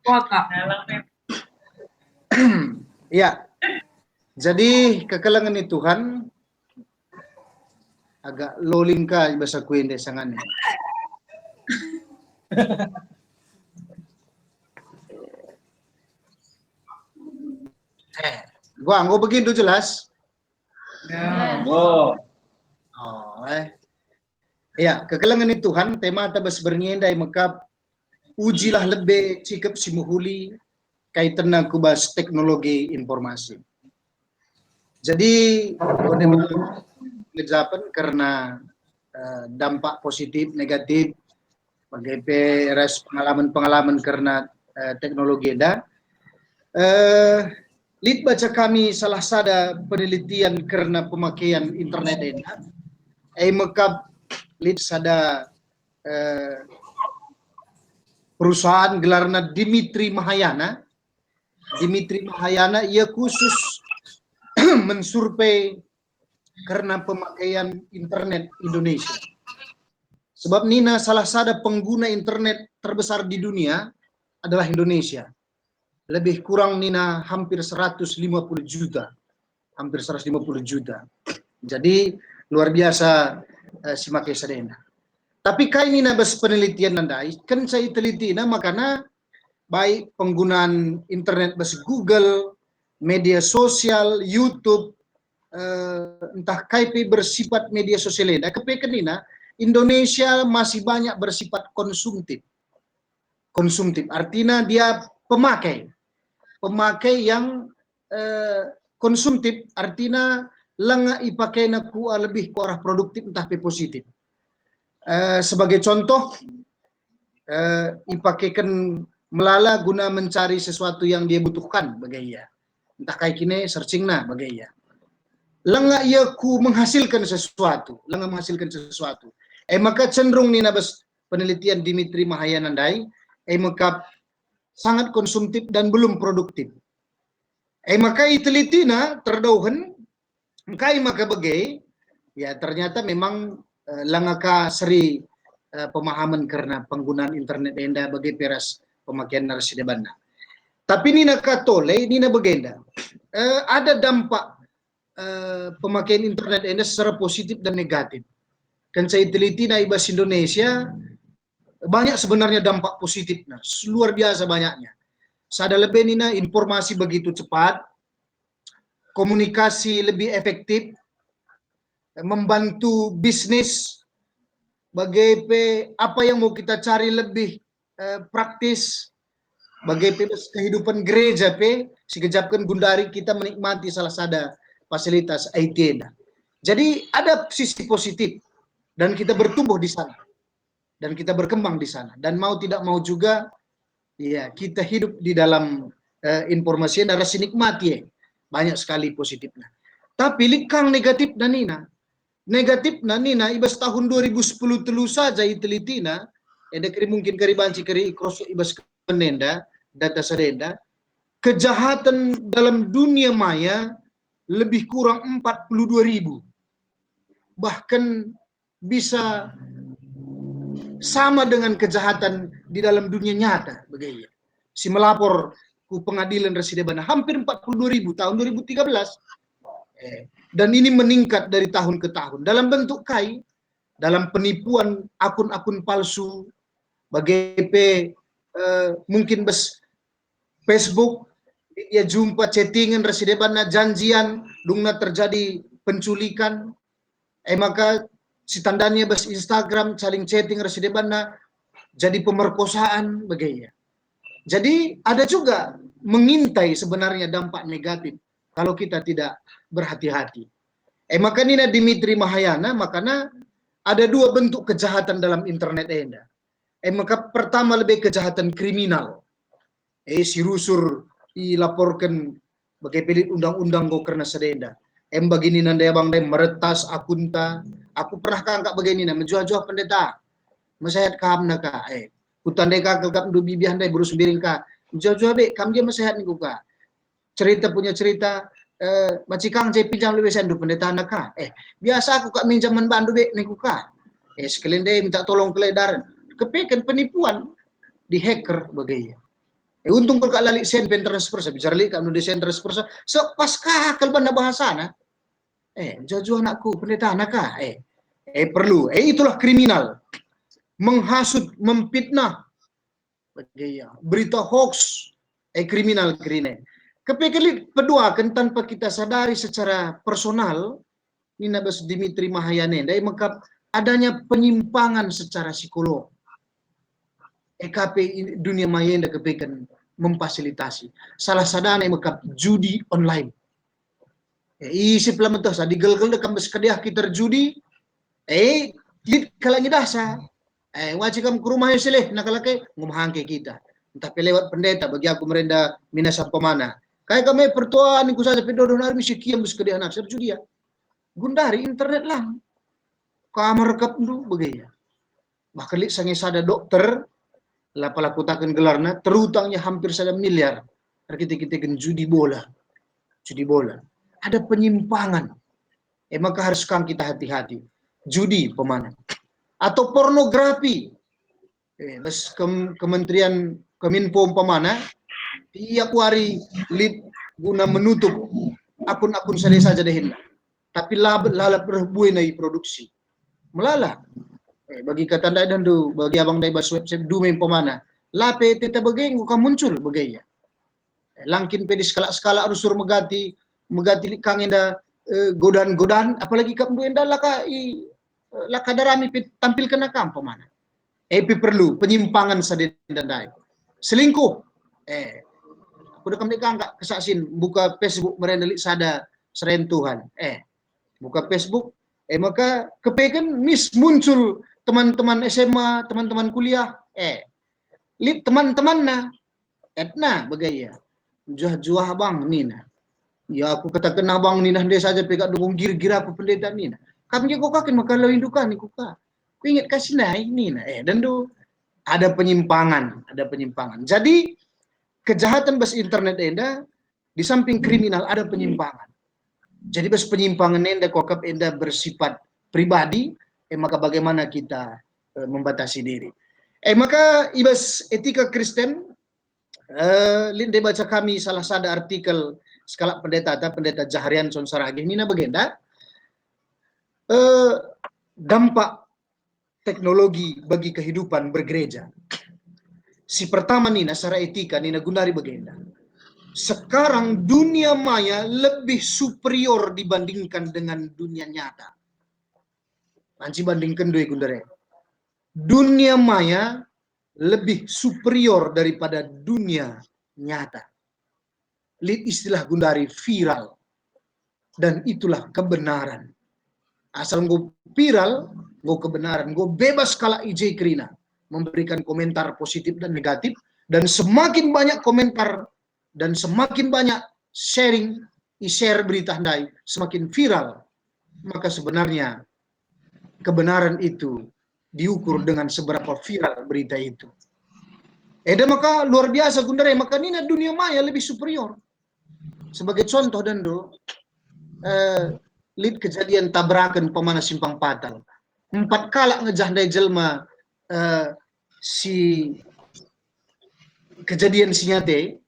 Waka. Ya. Jadi kekalangan itu Tuhan agak loling ka bahasa kuende sangan. Gua anggo begitu jelas. Oh. Ya, kekalangan itu Tuhan tema tabas berngendai mekap ujilah lebih cikap si muhuli kaitan na kubas teknologi informasi. Jadi ngejapan karena dampak positif negatif bagi peres pengalaman-pengalaman karena teknologi ada. Lid baca kami salah sada penelitian karena pemakaian internet ini. Mekap lid sada perusahaan gelarna Dimitri Mahayana. Dimitri Mahayana ia khusus mensurvei karena pemakaian internet Indonesia. Sebab Nina salah satu pengguna internet terbesar di dunia adalah Indonesia. Lebih kurang Nina hampir 150 juta. Hampir 150 juta. Jadi luar biasa si make sadena. Tapi kai Nina bas penelitian nandai, kan saya teliti na makana baik penggunaan internet bas Google, media sosial, YouTube, entah KP bersifat media sosial lain. Kepekenina Indonesia masih banyak bersifat konsumtif. Konsumtif artinya dia pemakai yang konsumtif artinya langa ipakai na ku lebih ke arah produktif entah pe positif. Sebagai contoh ipakaikan melala guna mencari sesuatu yang dia butuhkan bagaya. Entah kayak kini searching na bagaya. Langa ia ku menghasilkan sesuatu, maka cenderung ni nabas penelitian Dimitri Mahayanandai, maka sangat konsumtif dan belum produktif. Maka iteliti na terdauhan, maka bagai, ya ternyata memang langaka seri pemahaman karena penggunaan internet enda bagi peras pemakaian narasi debanna. Tapi nina katole, nina bagenda. Ada dampak pemakaian internet enda secara positif dan negatif. Kan saya teliti na ibas Indonesia banyak sebenarnya dampak positifnya, luar biasa banyaknya. Sada lebih nina informasi begitu cepat, komunikasi lebih efektif, membantu bisnis, bagi apa yang mau kita cari lebih praktis, bagi kehidupan gereja sekejapkan gundari kita menikmati salah satu fasilitas IT. Jadi ada sisi positif dan kita bertumbuh di sana dan kita berkembang di sana dan mau tidak mau juga ya kita hidup di dalam informasi dan rasa nikmati banyak sekali positifnya. Tapi likang negatif na nina. Negatif na nina ibas tahun 2010 telu saja itelitina. Eda kiri mungkin kari banci kari ikros ibas penenda data sedenda. Kejahatan dalam dunia maya lebih kurang 42.000. Bahkan bisa sama dengan kejahatan di dalam dunia nyata. Begitu. Si melapor ku pengadilan Residebana hampir 42.000 tahun 2013. Dan ini meningkat dari tahun ke tahun. Dalam bentuk dalam penipuan akun-akun palsu, bagi mungkin Facebook, dia jumpa chattingan Residebana janjian, dungna terjadi penculikan, maka si tandanya Instagram saling chatting Residebana jadi pemerkosaan, begitu. Jadi ada juga mengintai sebenarnya dampak negatif kalau kita tidak berhati-hati. Maka Nina Dimitri Mahayana, makanya ada dua bentuk kejahatan dalam internet enda. Maka pertama lebih kejahatan kriminal. Si rusur dilaporkan bagi pelit undang-undang go karena sedenda. Begini nanda abang deh meretas akunta. Aku pernah kangkak begini na menjual-jual pendeta. Masehat kam naka. Kutandai ka kagap du bibihan deh berus biring ka. Menjual-jual be kam dia masehat nih ka. Cerita punya cerita macikang saya pinjam lebih sendu pendeta naka. Biasa aku kak minjaman bandu be nih ka. Sekalian deh minta tolong keledaran. Kepekan penipuan di hacker bagaimana. Untung kalau kak lalik sen pen transfer saya bicara lalik kamu desain transfer so pasca kalban bahasa na. Jauh anakku pendeta naka. Perlu. Itulah kriminal. Menghasut, memfitnah. Berita hoax. Kriminal. Kepekali kedua kan tanpa kita sadari secara personal, Nina Bas Dimitri Mahayana, maka adanya penyimpangan secara psikolog. EKP dunia maya yang kepekan memfasilitasi. Salah sadana maka judi online. Isi pelamentah sa digel-gel dekam bersekadiah kita judi. Lit kalangi dasa. Wajib kamu ke rumah yang seleh nakalake ngumhangke kita. Tapi lewat pendeta bagi aku merenda minasa pemana. Kayak kami pertuaan ku saja pedodo nari misi kiam bersekadiah anak saya judi ya. Gundari internet lah. Kamar rekap dulu begitu. Bahkan lit sange sada dokter lapala kutakan gelarna terutangnya hampir 1 miliar. Kita judi bola. Judi bola. Ada penyimpangan. Maka harus kita hati-hati. Judi pemana. Atau pornografi. Kementerian Kominfo pemana tiap hari lid guna menutup akun-akun saja deh. Tapi lalap berbuai produksi. Melala. Bagi kata dan do bagi abang dai bas website du main pemana lape teta bageng ka muncul bagaya langkin pedis skala rusur megati kang enda godan apalagi kam du enda laka darami tampilkan nakam pemana perlu penyimpangan sadenda dai selingkuh udah kam dekang kesasin buka Facebook merendeli sada serentuhan buka Facebook maka kepekan muncul teman-teman SMA, teman-teman kuliah, lip teman-teman na, etna bagaya, juah bang nina, ya aku katakan abang nina dia saja pegang dukung gira aku pendeta nina, kami kok kakin maka lo indukan nih kuka, ku ingat kasih naik nina, dan do ada penyimpangan, Jadi kejahatan bas internet enda di samping kriminal ada penyimpangan. Jadi bas penyimpangan enda kokap enda bersifat pribadi. Maka bagaimana kita membatasi diri. Maka ibas etika Kristen, linde baca kami salah satu artikel skala pendeta Jaharian Sonsaragi ini na bagenda dampak teknologi bagi kehidupan bergereja. Si pertama nina secara etika nina gundari bagenda. Sekarang dunia maya lebih superior dibandingkan dengan dunia nyata. Anci bandingkan dua gundare. Dunia maya lebih superior daripada dunia nyata. Lihat istilah gundari viral. Dan itulah kebenaran. Asal gue viral, gue kebenaran. Gue bebas kala IJ Krina. Memberikan komentar positif dan negatif. Dan semakin banyak komentar dan semakin banyak sharing, i-share berita handai, semakin viral, maka sebenarnya kebenaran itu diukur dengan seberapa viral berita itu. Dan maka luar biasa Gundare, maka ini dunia maya lebih superior. Sebagai contoh Dando, lead kejadian tabrakan pemana simpang patal. 4 kala ngejahdai jelma si kejadian sinyate,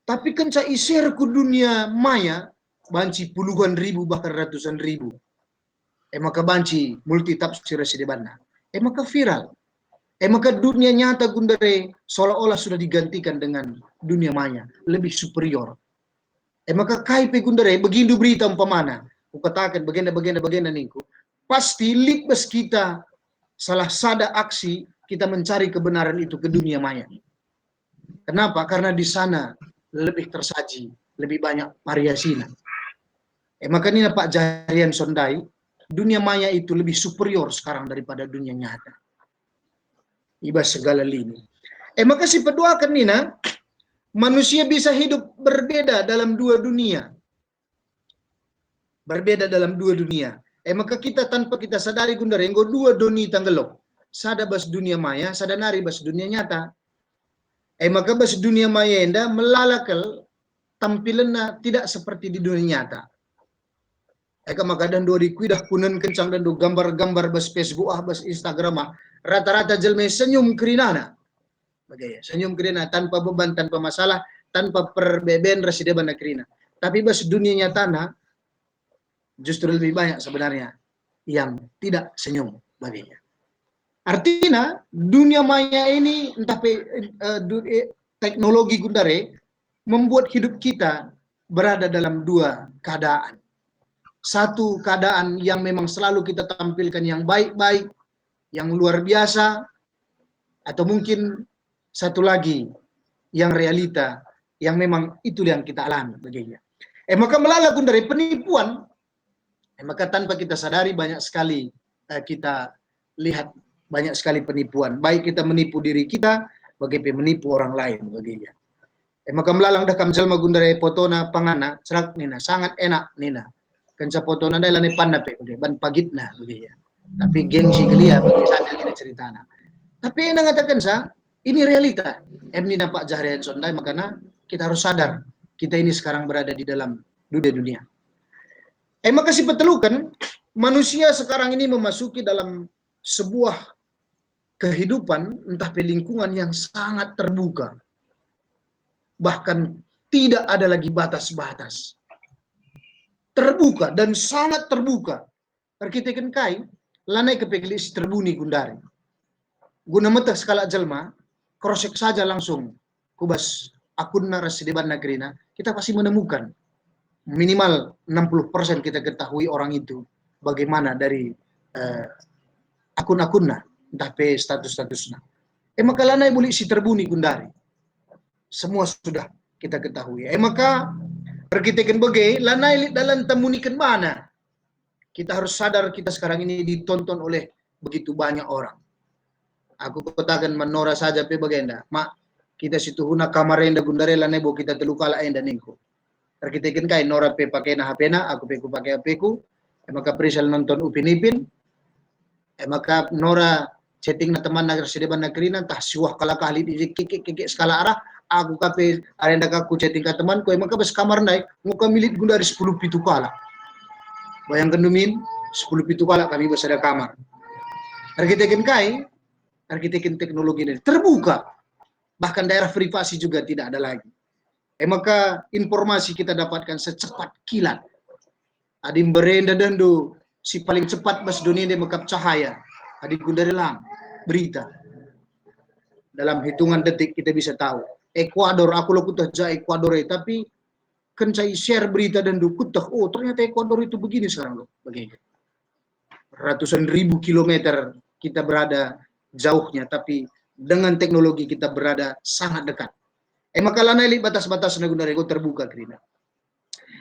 tapi kenca i-share ku dunia maya, banci puluhan ribu bahkan ratusan ribu. Maka banci multi tafsir sedebana. Maka viral. Maka dunia nyata Gundare seolah-olah sudah digantikan dengan dunia maya, lebih superior. Maka KIP Gundare begitu berita umpamana, ku katakan bagenda ningku, pasti libas kita salah sada aksi kita mencari kebenaran itu ke dunia maya. Kenapa? Karena di sana lebih tersaji, lebih banyak variasinya. Maka ini Pak Jarian Sondai, dunia maya itu lebih superior sekarang daripada dunia nyata. Ibas segala lini. Maka si peduakan Nina, manusia bisa hidup berbeda dalam dua dunia. Berbeda dalam dua dunia. Maka kita tanpa kita sadari Gundare, enggo dua doni tanggelok. Sada bas dunia maya, sada nari bas dunia nyata. Maka bas dunia maya enda melalakal tampilannya tidak seperti di dunia nyata. Maka dan dua dikuidah kunen kencang dan dua gambar-gambar bas Facebook bas Instagram rata-rata jelme senyum kerinana. Bagaya, senyum kerina tanpa beban, tanpa masalah, tanpa perbeben residebana kerina. Tapi bas dunia nyata justru lebih banyak sebenarnya yang tidak senyum bagaya. Artinya dunia maya ini entah teknologi Gundare membuat hidup kita berada dalam dua keadaan. Satu keadaan yang memang selalu kita tampilkan yang baik-baik, yang luar biasa, atau mungkin satu lagi yang realita, yang memang itu yang kita alami begini. Maka melalui Gundare penipuan, maka tanpa kita sadari banyak sekali kita lihat banyak sekali penipuan. Baik kita menipu diri kita, bagaimana menipu orang lain begini. Maka melalang dakam jelma Gundare potona pangana, serak nina, sangat enak nina. Kenca potona adalah ne pandape, ban pagitna begini. Tapi gengsi kelia bagi saya kita ceritana. Tapi yang mengatakan ini realita. Ini Pak Jarian Sondai, makanya kita harus sadar kita ini sekarang berada di dalam dunia. Maka si petelukan manusia sekarang ini memasuki dalam sebuah kehidupan entah lingkungan yang sangat terbuka. Bahkan tidak ada lagi batas-batas. Terbuka dan sangat terbuka. Arkiteken kai lanai kepegelis terbuni Gundare. Guna mata skala jelma, krosek saja langsung kubas akun naras di Bandagrina, kita pasti menemukan minimal 60% kita ketahui orang itu bagaimana dari akun-akunnya, entah status-statusnya. Maka lanai boleh si terbuni Gundare. Semua sudah kita ketahui. Maka arkiteken bagai lanai dalam temunikan mana. Kita harus sadar kita sekarang ini ditonton oleh begitu banyak orang. Aku katakan menora saja pe bagenda. Mak kita situ huna kamar enda Gundare lanai bo kita telukala enda ningko. Arkiteken kai nora pe pakai na HP na, aku pe ku pakai HP ku. Maka Prisal nonton Upin Ipin. Maka nora chatting na teman na sedeban na kerina tah siwah kala kali di kiki skala arah. Aku kape arenda aku chatting ka temanku. Maka bes kamar naik muka milik Gundare 10 pitu kala. Bayangkan dumin 10 pitu kala kami bersada kamar. Arkiteken kai, arkiteken teknologi ini terbuka. Bahkan daerah privasi juga tidak ada lagi. Maka informasi kita dapatkan secepat kilat. Adim berenda dando si paling cepat bas dunia dia mekap cahaya. Adik Gundare lang berita. Dalam hitungan detik kita bisa tahu. Ekuador, aku lo kutah ja Ekuador tapi kencai share berita dan dukutah, oh ternyata Ekuador itu begini sekarang loh, begini. Ratusan ribu kilometer kita berada jauhnya, tapi dengan teknologi kita berada sangat dekat. Maka lanai batas-batas Gundare terbuka kerina.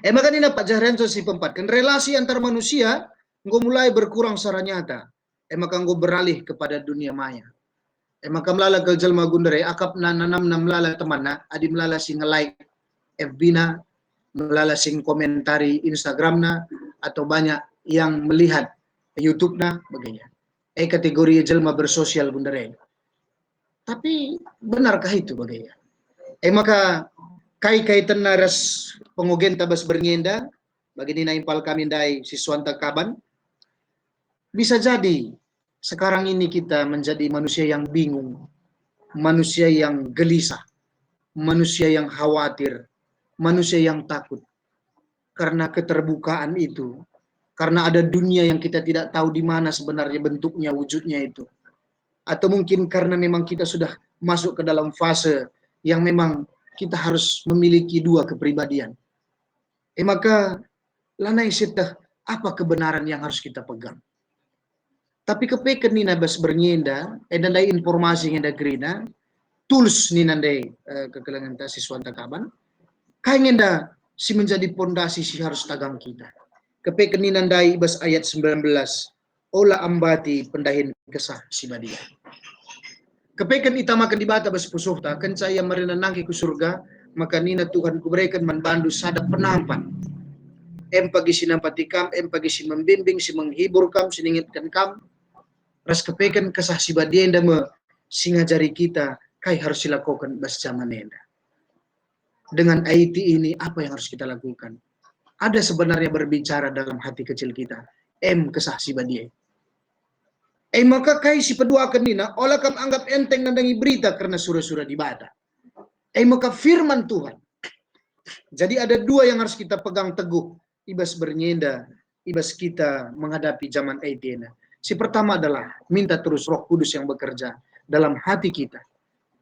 Maka ini Pak Jarian si pempatkan relasi antar manusia engkau mulai berkurang secara nyata. Maka engkau beralih kepada dunia maya. Maka melala ke jelma Gundare akap nanam melala temanna, adi melala si nge-like FB na melalasing komentari Instagramna atau banyak yang melihat YouTube-na begini. Kategori jelma bersosial bundare. Tapi benarkah itu begini? Maka kaitan naras pengogen tabas bernyenda bagi nina impal kami dai siswanta kaban. Bisa jadi sekarang ini kita menjadi manusia yang bingung, manusia yang gelisah, manusia yang khawatir, manusia yang takut. Karena keterbukaan itu, karena ada dunia yang kita tidak tahu di mana sebenarnya bentuknya, wujudnya itu. Atau mungkin karena memang kita sudah masuk ke dalam fase yang memang kita harus memiliki dua kepribadian. Maka lanai sitah apa kebenaran yang harus kita pegang. Tapi kepeken ni nabas bernyenda, dan informasi yang ada gerina, tools ni nandai kekelangan ta siswanta kaban, kain enda si menjadi pondasi si harus tagang kita. Kepeken ni nandai bas ayat 19, ola ambati pendahin kesah si badia. Kepeken itamakan di bata bas pusuhta, kencaya merenanangki ku surga, maka nina Tuhan kuberikan manbandu sadap penampan. Pagi sinampati kam, pagi si membimbing, si menghibur kam, siningitkan kam, ras kepeken kesah si badia enda me singajari kita, kai harus dilakukan bas zaman enda. Dengan IT ini apa yang harus kita lakukan? Ada sebenarnya berbicara dalam hati kecil kita. Kesah si badia. Maka kai si pedua kenina, olah kam anggap enteng nandangi berita karena surah-surah di bata. Maka firman Tuhan. Jadi ada dua yang harus kita pegang teguh. Ibas bernyenda, ibas kita menghadapi zaman IT ini. Si pertama adalah minta terus Roh Kudus yang bekerja dalam hati kita.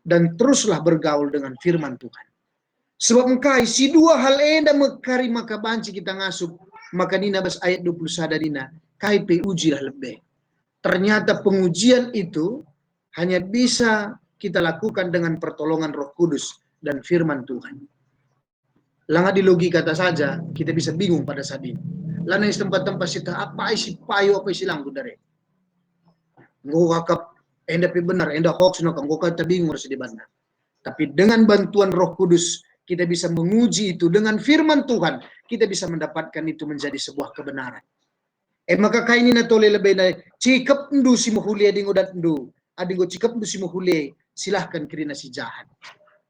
Dan teruslah bergaul dengan firman Tuhan. Sebab engkai si dua hal enda mekari maka banci kita ngasup. Maka nina bas ayat 21 dina. Kai pe ujilah lebih. Ternyata pengujian itu hanya bisa kita lakukan dengan pertolongan Roh Kudus dan firman Tuhan. Langa di logika kata saja kita bisa bingung pada saat ini. Lana di tempat-tempat kita apa isi payo apa isi langgu dari. Ngokap enda pe benar enda hoax no kan ngokap bingung harus dibantah. Tapi dengan bantuan Roh Kudus kita bisa menguji itu dengan firman Tuhan, kita bisa mendapatkan itu menjadi sebuah kebenaran. Maka kaini na tole lebih na cikap ndu si muhulia dingo dat ndu, adingo cikap ndu si muhulia silahkan kirina si jahat.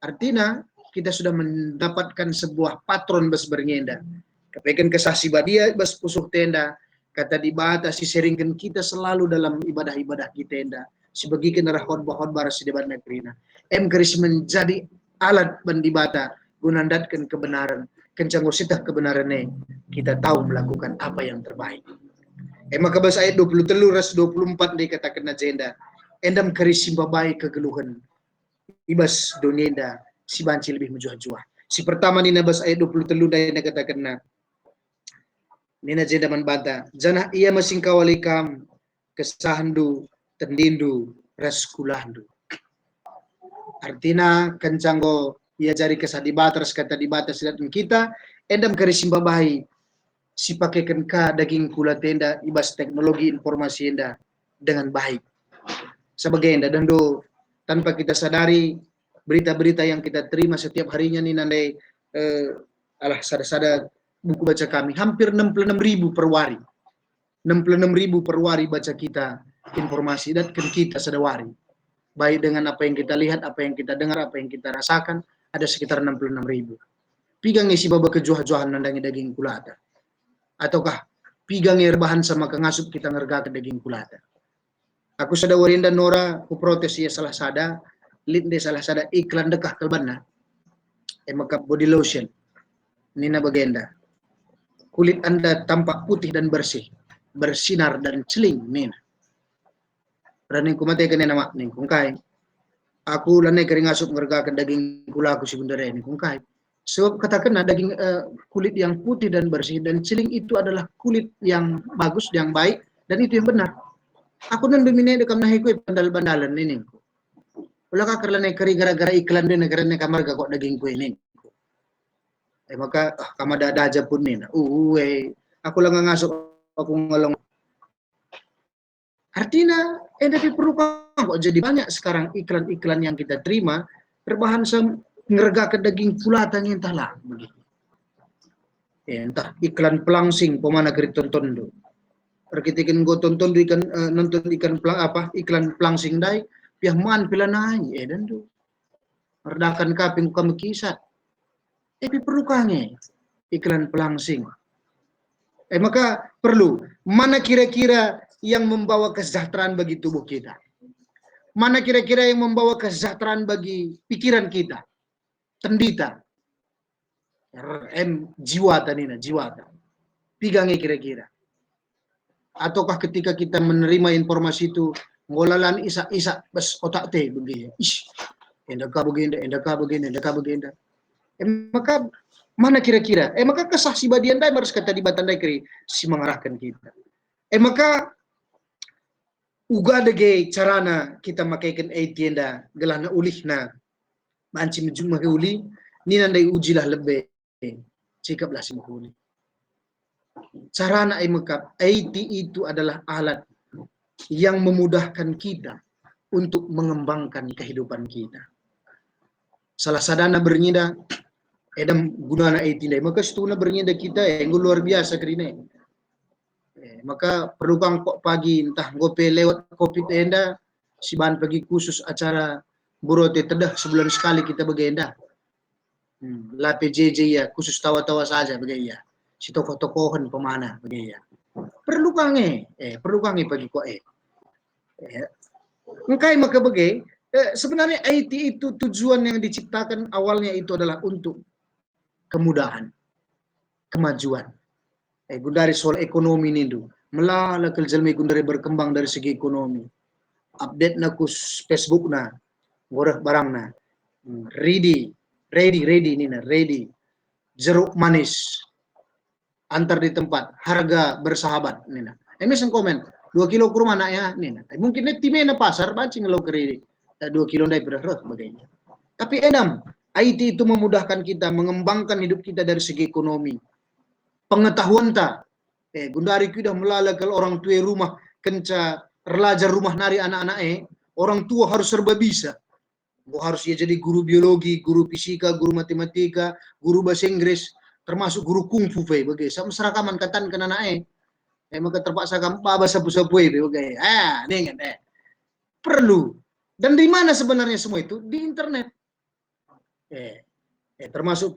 Artinya kita sudah mendapatkan sebuah patron bas bernyenda. Kepeken kesah si badia bas pusuh tenda, kata di bata si seringkan kita selalu dalam ibadah-ibadah kita tenda. Sebagikan arah khotbah-khotbah si debat negrina. Keris menjadi alat bandibata gunandatkan kebenaran, kencang sitah kebenarannya, kita tahu melakukan apa yang terbaik. Maka bahasa ayat 23 ras 24 dikatakan agenda, endam keris simbabai kegeluhan, ibas donienda, si banci lebih menjuah-juah. Si pertama ni nabas ayat 23 daya dikatakan na, nina agenda manbanta, janah ia masing kawalikam, kesahandu, tendindu, ras kulahandu. Artinya kencanggo ia jari kesah di batas kata di batas silatun kita endam keris simbabai si pakaikan ka daging kula tenda ibas teknologi informasi enda dengan baik sebagai enda dan do tanpa kita sadari berita-berita yang kita terima setiap harinya nih nandai sada buku baca kami hampir 66.000 per hari 66.000 per hari baca kita informasi dan kita sadawari baik dengan apa yang kita lihat, apa yang kita dengar, apa yang kita rasakan, ada sekitar 66.000. Pigang isi baba kejuah-juahan nandangi daging kulata. Ataukah pigang rebahan sama kengasup kita ngerga ke daging kulata. Aku sada warinda Nora, ku protes ya salah sada, linde salah sada iklan dekah kelbana. Maka body lotion. Nina bagenda. Kulit Anda tampak putih dan bersih, bersinar dan celing, nina. Raning kumate kene nama ning kungkai. Aku lanai kering asup ngergakan daging kula aku sebenarnya ini kungkai. Sebab katakan daging kulit yang putih dan bersih dan celing itu adalah kulit yang bagus, yang baik dan itu yang benar. Aku nan bimine dekam nahi ku bandal-bandalan ini. Ulah ka kerlanai keri gara-gara iklan de negara ne kamar kok daging ku ini. Maka kamada aja pun nih. Aku lang ngasuk aku ngolong. Artinya tapi perlu kok jadi banyak sekarang iklan-iklan yang kita terima berbahan ngerga ke daging kulatan yang telah begitu. entah iklan pelangsing pemana keri tonton do. Perkitikin go tonton do ikan nonton iklan pelangsing dai piah man pilanai dan do. Merdakan kaping kami kisah. Tapi perlu kange iklan pelangsing. Maka perlu mana kira-kira yang membawa kesejahteraan bagi tubuh kita? Mana kira-kira yang membawa kesejahteraan bagi pikiran kita? Tendita. Jiwata nina, jiwata. Pigangi kira-kira. Ataukah ketika kita menerima informasi itu ngolalan isa-isa bes otak teh begini. Ish, endaka begini. Maka mana kira-kira? Maka kesah si badian dai harus kata di batandai kiri si mengarahkan kita. Maka uga dege carana kita makaikan tienda gelana ulihna banci mejung uli ni nandai ujilah lebih cikaplah si uli. Carana maka IT itu adalah alat yang memudahkan kita untuk mengembangkan kehidupan kita. Salah sadana bernyida edam gunana IT maka setuna bernyida kita yang luar biasa kerine. Maka perlu kang kok pagi entah gope lewat kopi tenda si bahan pagi khusus acara burote tedah sebulan sekali kita begenda. La PJJ ya khusus tawa-tawa saja begitu ya. Si tokoh-tokohan pemana begitu ya. Perlu kange pagi kok Engkai maka begitu sebenarnya IT itu tujuan yang diciptakan awalnya itu adalah untuk kemudahan, kemajuan. Gundari soal ekonomi ini do. Melala keljalmi gundari berkembang dari segi ekonomi. Update na kus Facebook na, goreh barang na. Ready nina, ready. Jeruk manis. Antar di tempat, harga bersahabat nina. Misal komen 2 kilo kurma anaknya nina. Mungkin time na pasar bancing lo keri 2 kilo ndai berah bagainya. Tapi IT itu memudahkan kita mengembangkan hidup kita dari segi ekonomi. Pengetahuan ta gundari kita melala kalau orang tua rumah kenca relajar rumah nari anak-anak orang tua harus serba bisa. Harus ya jadi guru biologi, guru fisika, guru matematika, guru bahasa Inggris, termasuk guru kungfu begitu. Sama serakaman katan kan anak maka terpaksa kamu bahasa pusapui begitu. Dengan perlu. Dan di mana sebenarnya semua itu? Di internet. Termasuk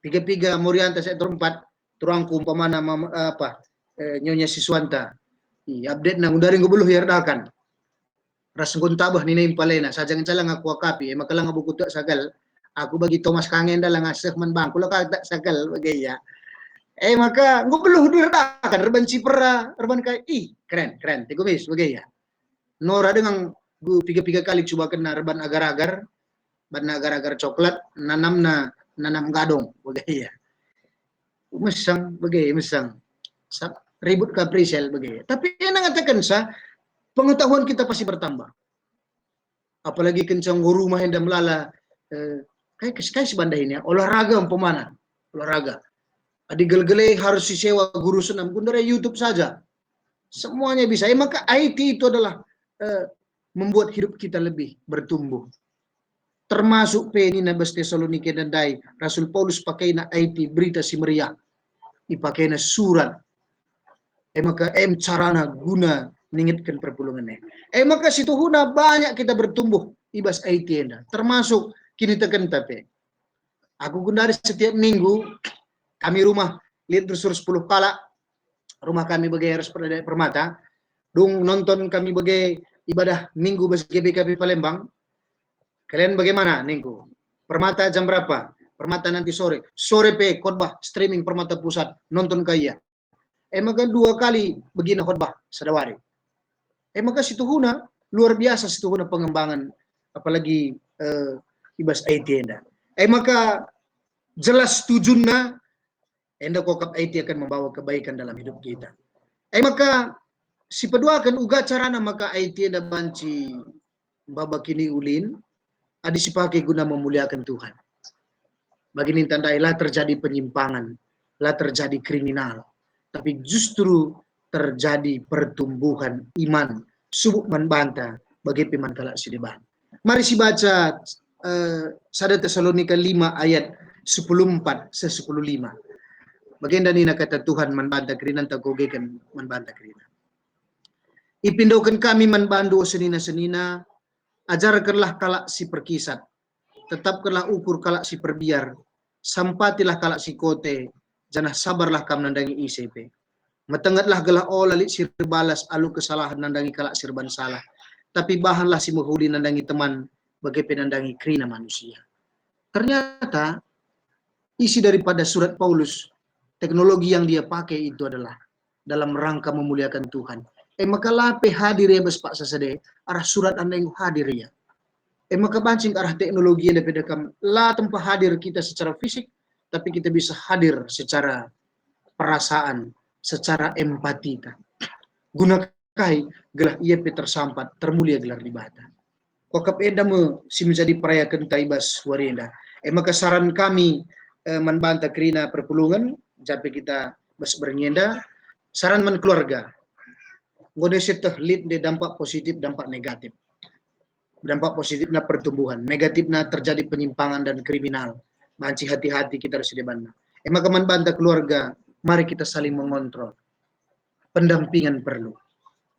Piga Morianta saya terempat turangku umpamana Nyonya Siswanta update nang undari ngobuluh yardakan ras nguntabah nina impalena sajang calang aku akapi maka lang buku tak sagal aku bagi Thomas kangen dalang aseh man bang kula tak sagal bagaya maka ngobuluh yardakan reban cipera reban kai keren tigumis bagaya Nora dengan piga kali coba kena reban agar-agar coklat nanam gadong bagaya mesang ribut kaprisel begitu. Tapi yang mengatakan pengetahuan kita pasti bertambah. Apalagi kencang rumah yang melala kayak sebanda ini olahraga umpamana olahraga. Adi gel-gele harus disewa guru senam dari YouTube saja. Semuanya bisa. Maka IT itu adalah membuat hidup kita lebih bertumbuh. Termasuk penina bas Tesalonike dan dai Rasul Paulus pakai na IT berita si meriah. Ipakai na surat. Maka carana guna ningitkan perpulungannya. Maka situ huna banyak kita bertumbuh ibas IT enda. Termasuk kini tekan tapi. Aku gundari setiap minggu kami rumah lihat bersur 10 kala rumah kami bagai harus permata. Dung nonton kami bagai ibadah minggu bas GBKP Palembang. Kalian bagaimana minggu? Permata jam berapa? Permata nanti sore khotbah streaming Permata Pusat nonton kaya. Maka 2 kali begini khotbah sadawari. Maka situ huna luar biasa situ huna pengembangan apalagi ibas IT enda. Maka jelas tujuna enda kokap IT akan membawa kebaikan dalam hidup kita. Maka si pedua akan uga carana maka IT enda banci babakini ulin adi sipakai guna memuliakan Tuhan. Begini tandailah terjadi penyimpangan, lah terjadi kriminal, tapi justru terjadi pertumbuhan iman, subuk membanta bagi piman kalak sidiban. Mari si baca 1 Tesalonika 5 ayat 14-15. Bagenda nina kata Tuhan manbanta krinan tagogekan manbanta krinan. Ipindokan kami manbandu senina-senina, ajarkanlah kalak si perkisat, tetapkanlah ukur kalak si perbiar, sampatilah kalak si kote, janah sabarlah kam nandangi ICP. Matengatlah gelah olalik sir balas alu kesalahan nandangi kalak sirban salah, tapi bahanlah si menghuli nandangi teman, bagai penandangi krina manusia. Ternyata isi daripada surat Paulus, teknologi yang dia pakai itu adalah dalam rangka memuliakan Tuhan. Maka lape hadir ya bes Pak Sasade, arah surat anda yang hadir ya. Maka bancing arah teknologi yang daripada kam, lah tempat hadir kita secara fisik, tapi kita bisa hadir secara perasaan, secara empati. Gunakai gelah ia tersampat, termulia gelar libata. Kokap edamu si menjadi perayakan taibas warenda. Maka saran kami manbanta krina perpulungan, sampai kita bas bernyenda, saran man keluarga. Ngode seteh lead de dampak positif, dampak negatif. Dampak positifnya pertumbuhan, negatifnya terjadi penyimpangan dan kriminal. Banci hati-hati kita harus dibanda. Maka manbanta keluarga, mari kita saling mengontrol. Pendampingan perlu.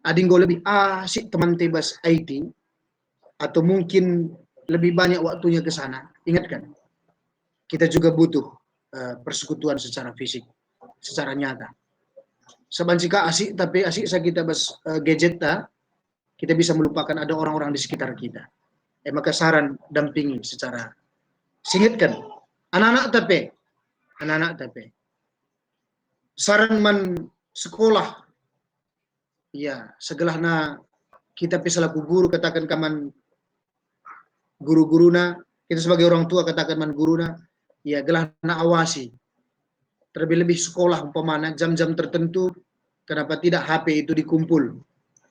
Adinggo lebih asik teman tebas IT, atau mungkin lebih banyak waktunya ke sana. Ingatkan, kita juga butuh persekutuan secara fisik, secara nyata. Sebancika asik, tapi asik saya kita bas gadget kita bisa melupakan ada orang-orang di sekitar kita. Maka saran dampingi secara singitkan. Anak-anak tapi saran man sekolah, ya segelahna kita selaku guru katakan kaman guru-guruna, kita sebagai orang tua katakan man guruna, ya gelahna awasi. Terlebih-lebih sekolah umpamana jam-jam tertentu, kenapa tidak HP itu dikumpul.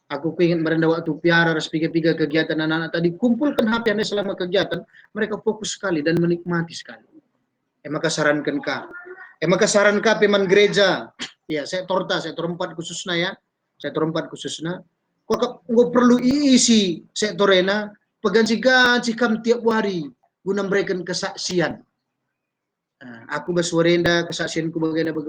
Aku ingin merenda waktu piara, piga kegiatan anak-anak tadi, kumpulkan HP Anda selama kegiatan, mereka fokus sekali dan menikmati sekali. Maka sarankan kak. Maka saran kak peman gereja, ya saya torempat khususnya ya, saya torempat khususnya. Kok perlu isi sektorena, peganci-ganci kam tiap hari, guna memberikan kesaksian. Aku baswarenda, kesaksianku bagenda.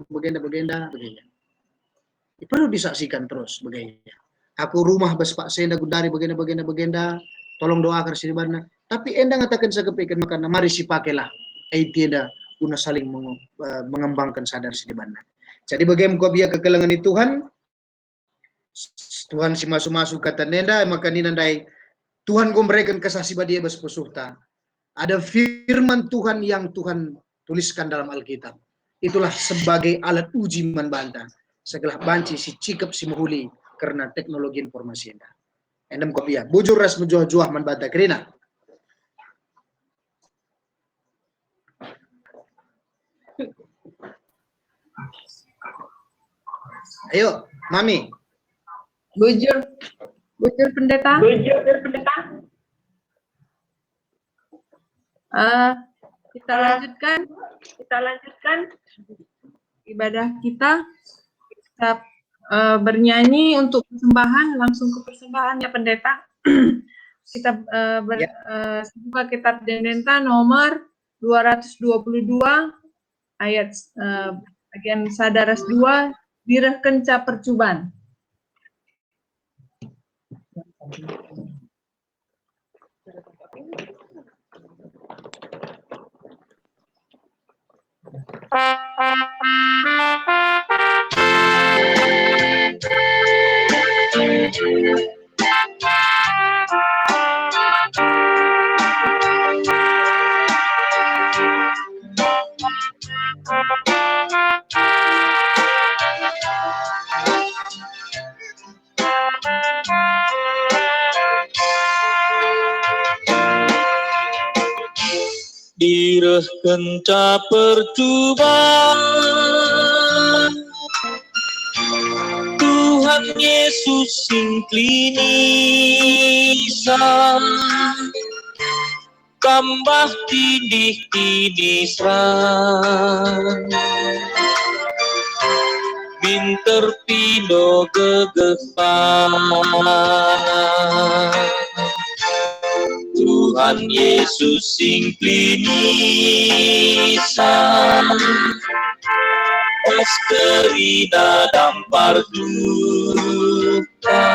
Perlu disaksikan terus bagainya. Aku rumah bas Pak Senda gudari bagenda, tolong doakan sini mana. Tapi endang ngatakan sekepikan makanya mari si pakailah. Tidak guna saling mengembangkan sadar sini mana. Jadi bagaimana kau biar kekelangan di Tuhan si masuk kata nenda maka ninandai Tuhan kau memberikan kesaksi badia bas pesuhta. Ada firman Tuhan yang Tuhan tuliskan dalam Alkitab. Itulah sebagai alat uji manbanta. Segelah banci si cikap si mahuli karena teknologi informasi anda. Endam kopia. Bujur ras menjuah-juah manbanta kerina. Ayo, Mami. Bujur pendeta. Kita lanjutkan ibadah kita. Kita bernyanyi untuk persembahan, langsung ke persembahan ya pendeta. Kita buka kitab Dendenta nomor 222 ayat bagian sadaras 2 birah kenca percuban. Direh kenca percubaan Tuhan Yesus sing klinisan kambah tidih-tidisran binter pino gegepan Tuhan Yesus sing klinisan Paskerina dampar duka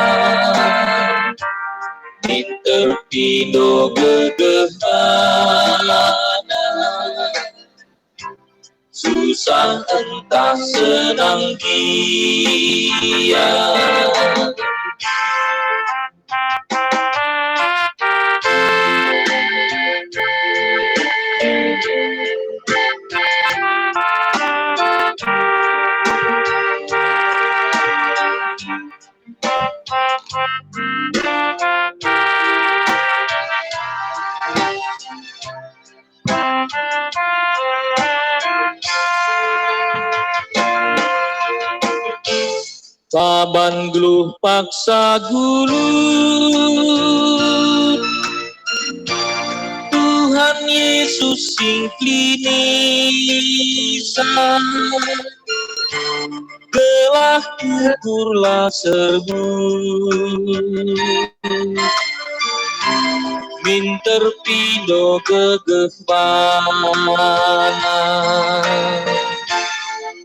Interpino gegehana susah entah senang dia Saban geluh paksa gulut Tuhan Yesus sing klinisan Gelah kukurlah serbu Minter pido kegehbana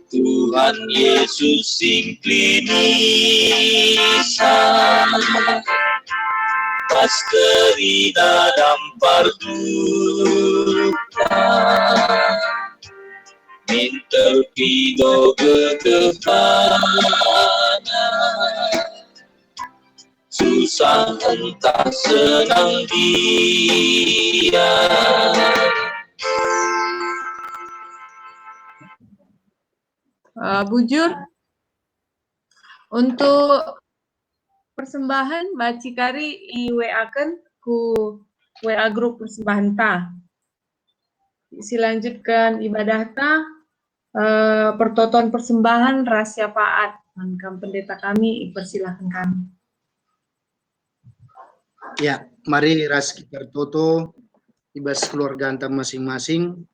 Tuhan Yesus sing klinisan Paskerina dampar duka Minter pido gegehana susah entah senang dia Bujur, untuk persembahan Mbak Cikari i-WA-kan ku WA grup persembahan ta. Silanjutkan ibadah ta, pertoton persembahan rahasia paat. Mangkam pendeta kami, persilahkan kami. Ya, mari ras kita toto ibas keluarga anta masing-masing.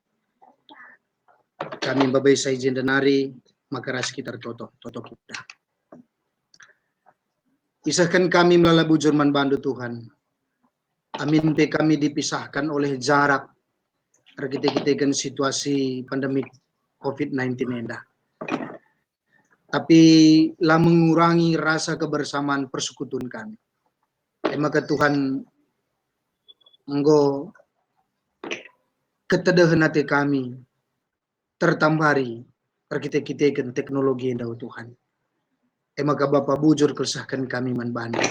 Kami babai saya jendenari maka ras kita toto kita. Isahkan kami melalui bujurman bandu Tuhan. Amin pe kami dipisahkan oleh jarak. Kita situasi pandemik COVID-19 endah. Tapi lah mengurangi rasa kebersamaan persekutuan kami. Maka Tuhan engkau ketedahan hati kami tertambari kita teknologi yang dahu Tuhan. Maka Bapak bujur kesahkan kami manbandu.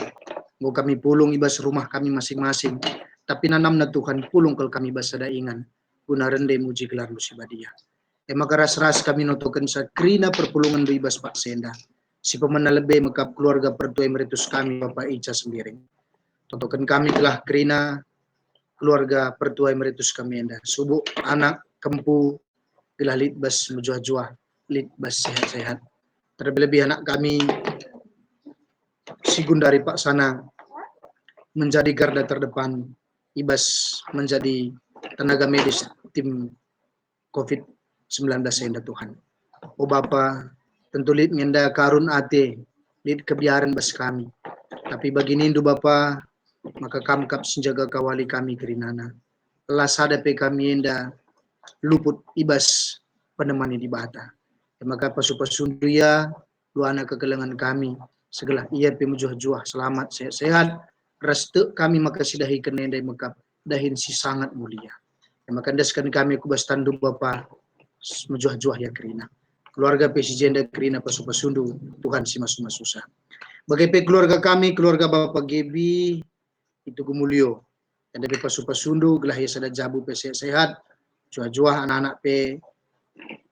Mau kami pulung ibas rumah kami masing-masing. Tapi nanamna Tuhan pulung kalau kami basada ingan. Guna rendai muji gelar musibah dia. Maka ras-ras kami notokan sa krina perpulungan do ibas Pak Senda. Si pemana lebih maka keluarga pertua emeritus kami Bapak Ica Sembiring. Totokan kami telah krina keluarga pertua emeritus kami enda. Subuh anak kempu gelah litbas mujuah-juah. Litbas sehat-sehat. Terlebih anak kami si Gundari Pak Sana menjadi garda terdepan ibas menjadi tenaga medis tim COVID-19 sehingga Tuhan. Oh Bapa, tentu lid ngenda karun ate, lid kebiaran bas kami. Tapi bagi nindu Bapa, maka kamkap senjaga kawali kami kerinana. Telah sadape kami enda luput ibas penemani di bata. Maka pasu-pasundu ya, lu anak kegelengan kami, segala ia pemujuh-juah selamat sehat, restu kami maka sidahi kenendai maka dahin si sangat mulia. Maka daskan kami kubas tandu Bapa mujuh-juah ya kerina. Keluarga pesijenda kerina pasu-pasundu, Tuhan si masu-masusah. Bagai keluarga kami, keluarga Bapak Gebi, itu gumulio. Dan dari pasu-pasundu, gelah ya sada jabu pe sehat, juah-juah anak-anak pe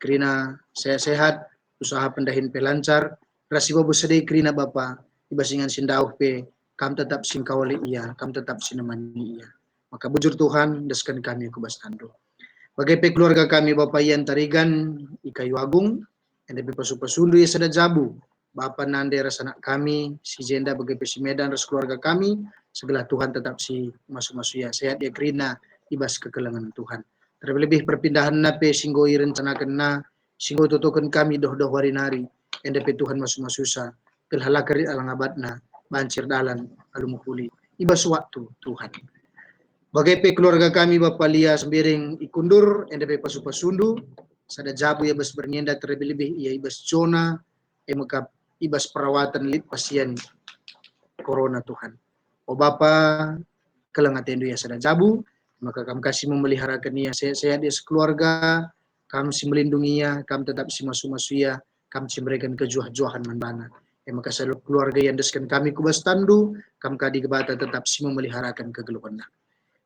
kerina sehat, usaha pendahin pe lancar, rasi babu sedih kerina Bapa, ibasingan sindauh pe, kam tetap singkawali iya, kam tetap sinemani iya. Maka bujur Tuhan, daskan kami kubas tandu. Bagai pe keluarga kami Bapa Ian Tarigan, Ikayu Agung, yang dari pasu-pasundu ya sada jabu, Bapa Nande ras anak kami, si Jenda bagai pe si Medan ras keluarga kami, segala Tuhan tetap si masuk-masuk ya, sehat ya kerina, ibas kekelangan Tuhan. Terlebih perpindahan nape singgo rencanakan na singgo tutukan kami doh warinari endepe Tuhan masuk-masusa kelhalakari alang abadna bancir dalan alumukuli ibas waktu Tuhan. Bagai pe keluarga kami Bapak Lia Sembiring ikundur endepe pasu-pasundu sada jabu ya bas bernienda terlebih-lebih ia ibas zona maka ibas perawatan lit pasien corona Tuhan. O Bapa kelengat endu ya sada jabu maka kami kasih memeliharakan ia sehat-sehat dia sekeluarga, kami melindungi ia, kami tetap masu-masu ia, kami memberikan kejuah-juahan manbana. Maka selalu keluarga yang deskan kami kubas tandu, kami kadi gebata tetap memeliharakan kegeluhan.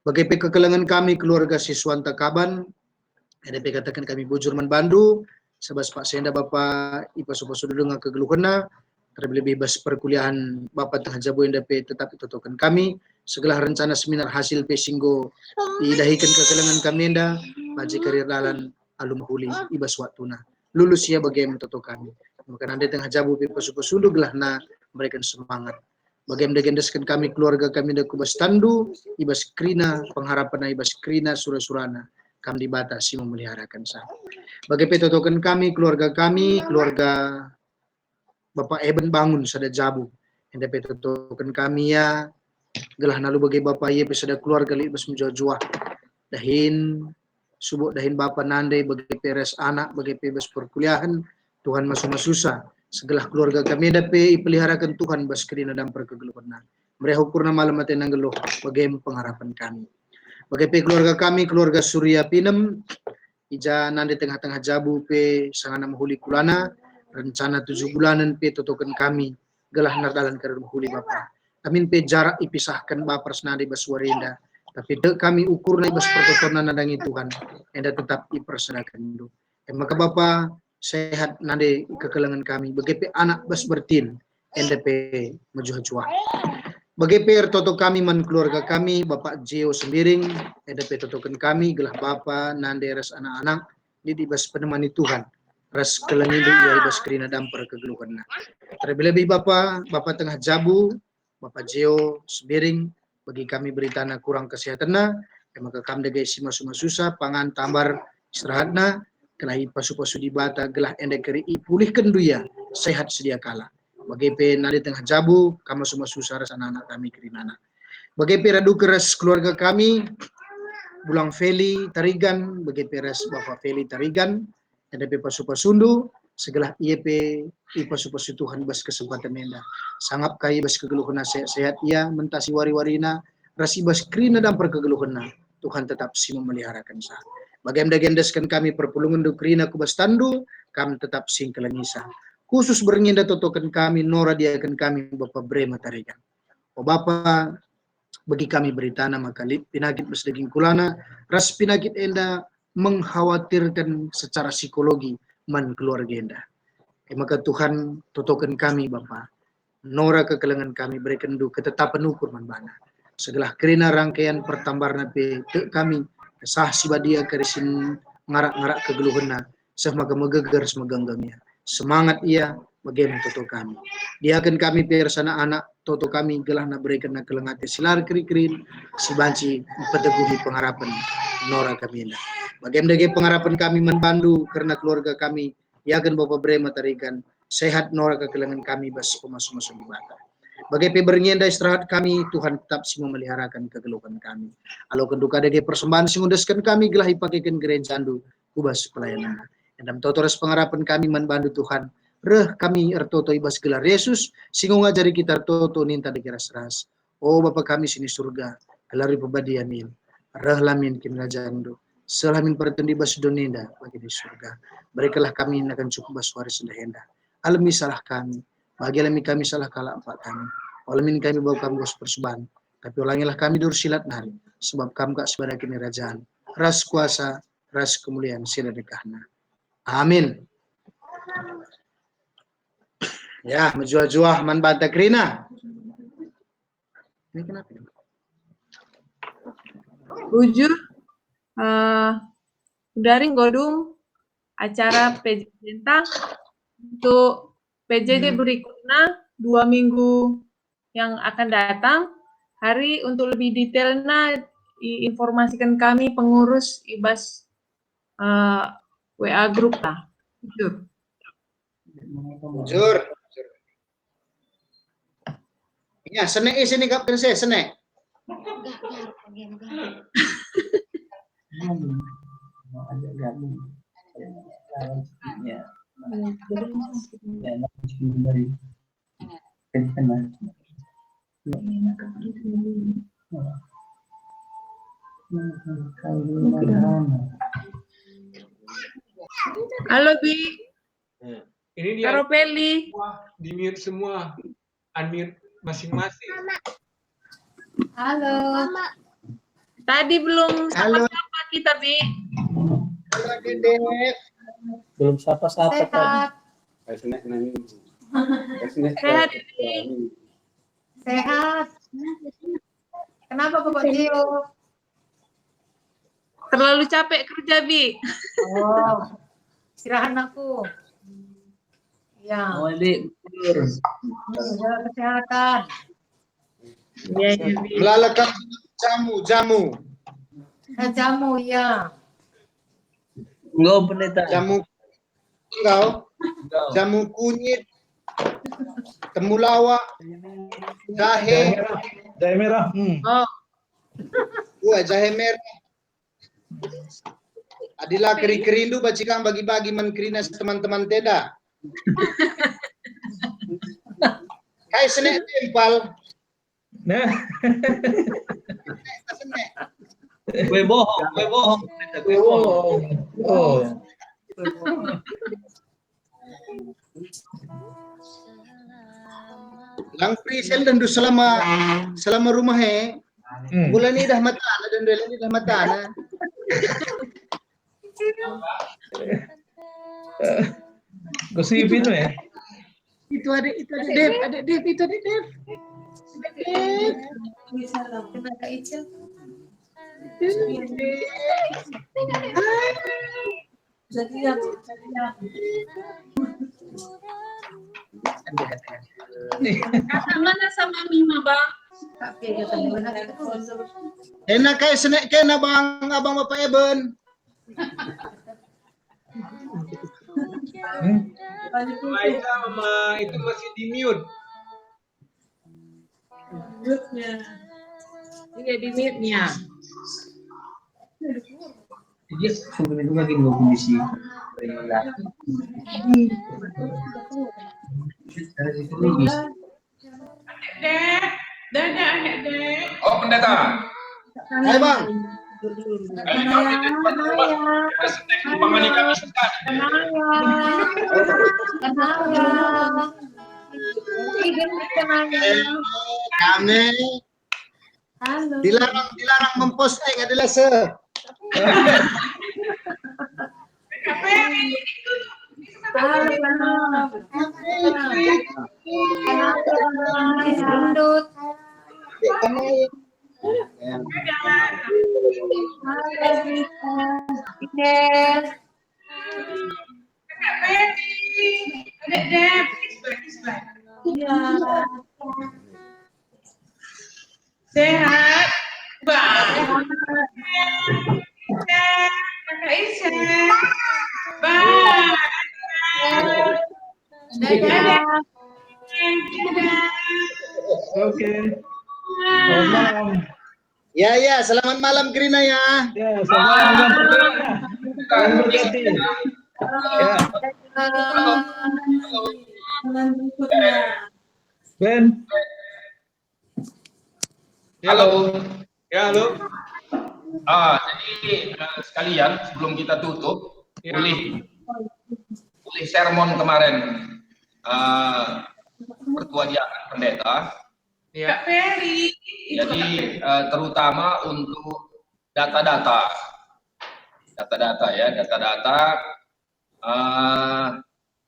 Bagi kekelangan kami keluarga siswanta Kaban, ada katakan kami bujur manbandu, sebab Pak Senda Bapak ipas-upas dengan kegeluhan, terlebih bas perkuliahan Bapak tengah jabu yang dapat tetap ditutukan kami, segala rencana seminar hasil pesinggo didahikan kekelangan kami enda, baji karir dalan alum huli ibas waktuna, lulus ya bagaimana tutup kami. Maka nanti tengah jabu ipas-upas gelah na memberikan semangat. Bagaimana gendeskan kami keluarga kami dah kubas tandu, ibas krina pengharapan ibas krina surah-surana kami dibatasi memeliharakan sah. Bagaimana totokan kami keluarga Bapak Eben bangun sada jabu, yang dapat totokan kami ya gelah nalu bagi Bapak ia besada keluarga ibas menjual-jual dahin subuh dahin Bapak nandai bagi peres anak bagi bebas perkuliahan Tuhan masuk-masusah. Segala keluarga kami dapat peliharakan Tuhan bas kerina dan perkegeluhan. Mereka ukurna malam mati nanggeluh bagaimana pengharapan kami. Bagaimana keluarga kami, keluarga Surya Pinem, ija nanti tengah-tengah jabu pe sangana mahuli kulana, rencana 7 bulanan pe totokan kami, gelah nardalan karena mahuli Bapak. Amin pe jarak ipisahkan Bapak senadi bas warinda, tapi kami ukurna bas pertotonan nadangi Tuhan, enda tetap ipersanakan dulu. Maka Bapak sehat nanti kekelangan kami bagi anak bas bertin NDP majuh-juah bagi toto kami man keluarga kami Bapak Jio Sembiring NDP totokan kami gelah Bapak nanti res anak-anak di bas penemani Tuhan res kelengi ya bas kerina dampar kegeluhan terlebih Bapak tengah jabu Bapak Jio Sembiring bagi kami beritana kurang kesehatan maka kami dega isi susah pangan tambar istirahatna kelahi pasu-pasu di bata gelah endek keri pulihkan duya sehat sedia kala. Bagi pe nadi tengah jabu kama semua susah anak-anak kami kerinana. Bagi pe radu keras keluarga kami Bulang Feli Tarigan bagi peras Bapak Feli Tarigan ada pe pasu-pasundu segala ia pe pasu-pasu Tuhan bas kesempatan menda. Sangap kai bas kegeluhana sehat ia mentasi wari-warina rasi bas krina dan perkegeluhana Tuhan tetap si memeliharakan sah. Bagaimana gendeskan kami perpulungan dukrina kubas tandu, kami tetap singkelengisa. Khusus bernginda totokan kami, nora diakan kami Bapak Brema Tarigan. O Bapak, bagi kami beritana maka pinakit besdaging kulana, ras pinakit enda mengkhawatirkan secara psikologi man keluarga enda. Maka Tuhan totokan kami Bapak, nora kekelengan kami berikan du ketetapan ukur man bana. Segala kerina rangkaian pertambarna pe kami sah sibadia karisin ngarak-ngarak kegeluhana semaga megeger semeganggamnya semangat ia bagaimana toto kami dia akan kami persana anak toto kami gelah na berikan na kelengati silar kri-krin si banci peteguhi pengharapan nora kami indah bagaimana pengharapan kami membantu karena keluarga kami ia akan Bapak Brema Tarigan sehat nora kekelengan kami bas pemas-pemas di bata. Bagi bernienda istirahat kami, Tuhan tetap si memeliharakan kegeluhan kami. Kalau keduka dagi persembahan si ngudeskan kami, gelah ipakaikan gerencandu, kubas pelayanan. Dalam totores pengharapan kami membantu Tuhan. Reh kami ertoto ibas gelar Yesus, singgung ngajari kita ertoto ninta dagi ras-ras. Oh Bapa kami sini surga, gelari pebadianil. Reh lamin kim ngajandu. Selamin pertendi bas doninda bagi di surga. Berikanlah kami akan cukup bas waris sendahenda. Alami salah kami. Bagi alami kami salah kala empat kami. Alamin kami bawa kami bos persembahan. Tapi ulangilah kami dursilat nari. Sebab kami kak sebagai kini rajaan. Ras kuasa, ras kemuliaan sila dekahna. Amin. Ya, menjual-jual man banta krina. Ini kenapa? Bujur, daring godung acara PJJ untuk PJJ berikutnya 2 minggu yang akan datang. Hari untuk lebih detailnya diinformasikan kami pengurus IBAS WA grup lah. Jur. Ya, senek sini kapten saya senek. Halo Bi, Ini dia Karo Peli. di mute semua, unmute masing-masing. Halo. Tadi belum sapa-sapa kita Bi. Halo Dedek. Belum sapa-sapa Sehat. Sehat Bi. Sehat. Kenapa Bapak Tio? Terlalu capek kerja Bi. Oh, istirahat aku. Ya. Jaga kesehatan. Iya Bi. Melalakan jamu. Jamu ya. Enggak, pendeta. Jamu kunyit, temulawak, jahe merah. Oh, jahe merah. Adilah kerindu bacikang bagi-bagi menkerina teman-teman teda. Kai senek tempal. Nah, Kue bohong. Oh. Lang prisel dan selama rumah bulan ini dah matana dan bulan ini dah matana. Gosipin ya. Itu ada Dev. Kak Icil. kakak mana sama Mima Bang? Enak kayak senek kena abang Bapak Eben. Aisyah sama itu masih di mute. Iya di mute-nya. Dia sebenarnya lagi nggak kondisi. Dadah Dek. Oh pendeta. Hai Bang. Pemani kami suka. Kami Halo. dilarang memposting adalah Gendut. Sehat. Bang. Kakak Isya. Bang. Dadah. Oke. Selamat malam. Ya, selamat malam Krina ya. Ya, selamat malam. Ya. Ben. Halo. Ya, halo. Jadi sekalian sebelum kita tutup, boleh sermon kemarin pertuajian pendeta. Ya. Jadi terutama untuk data-data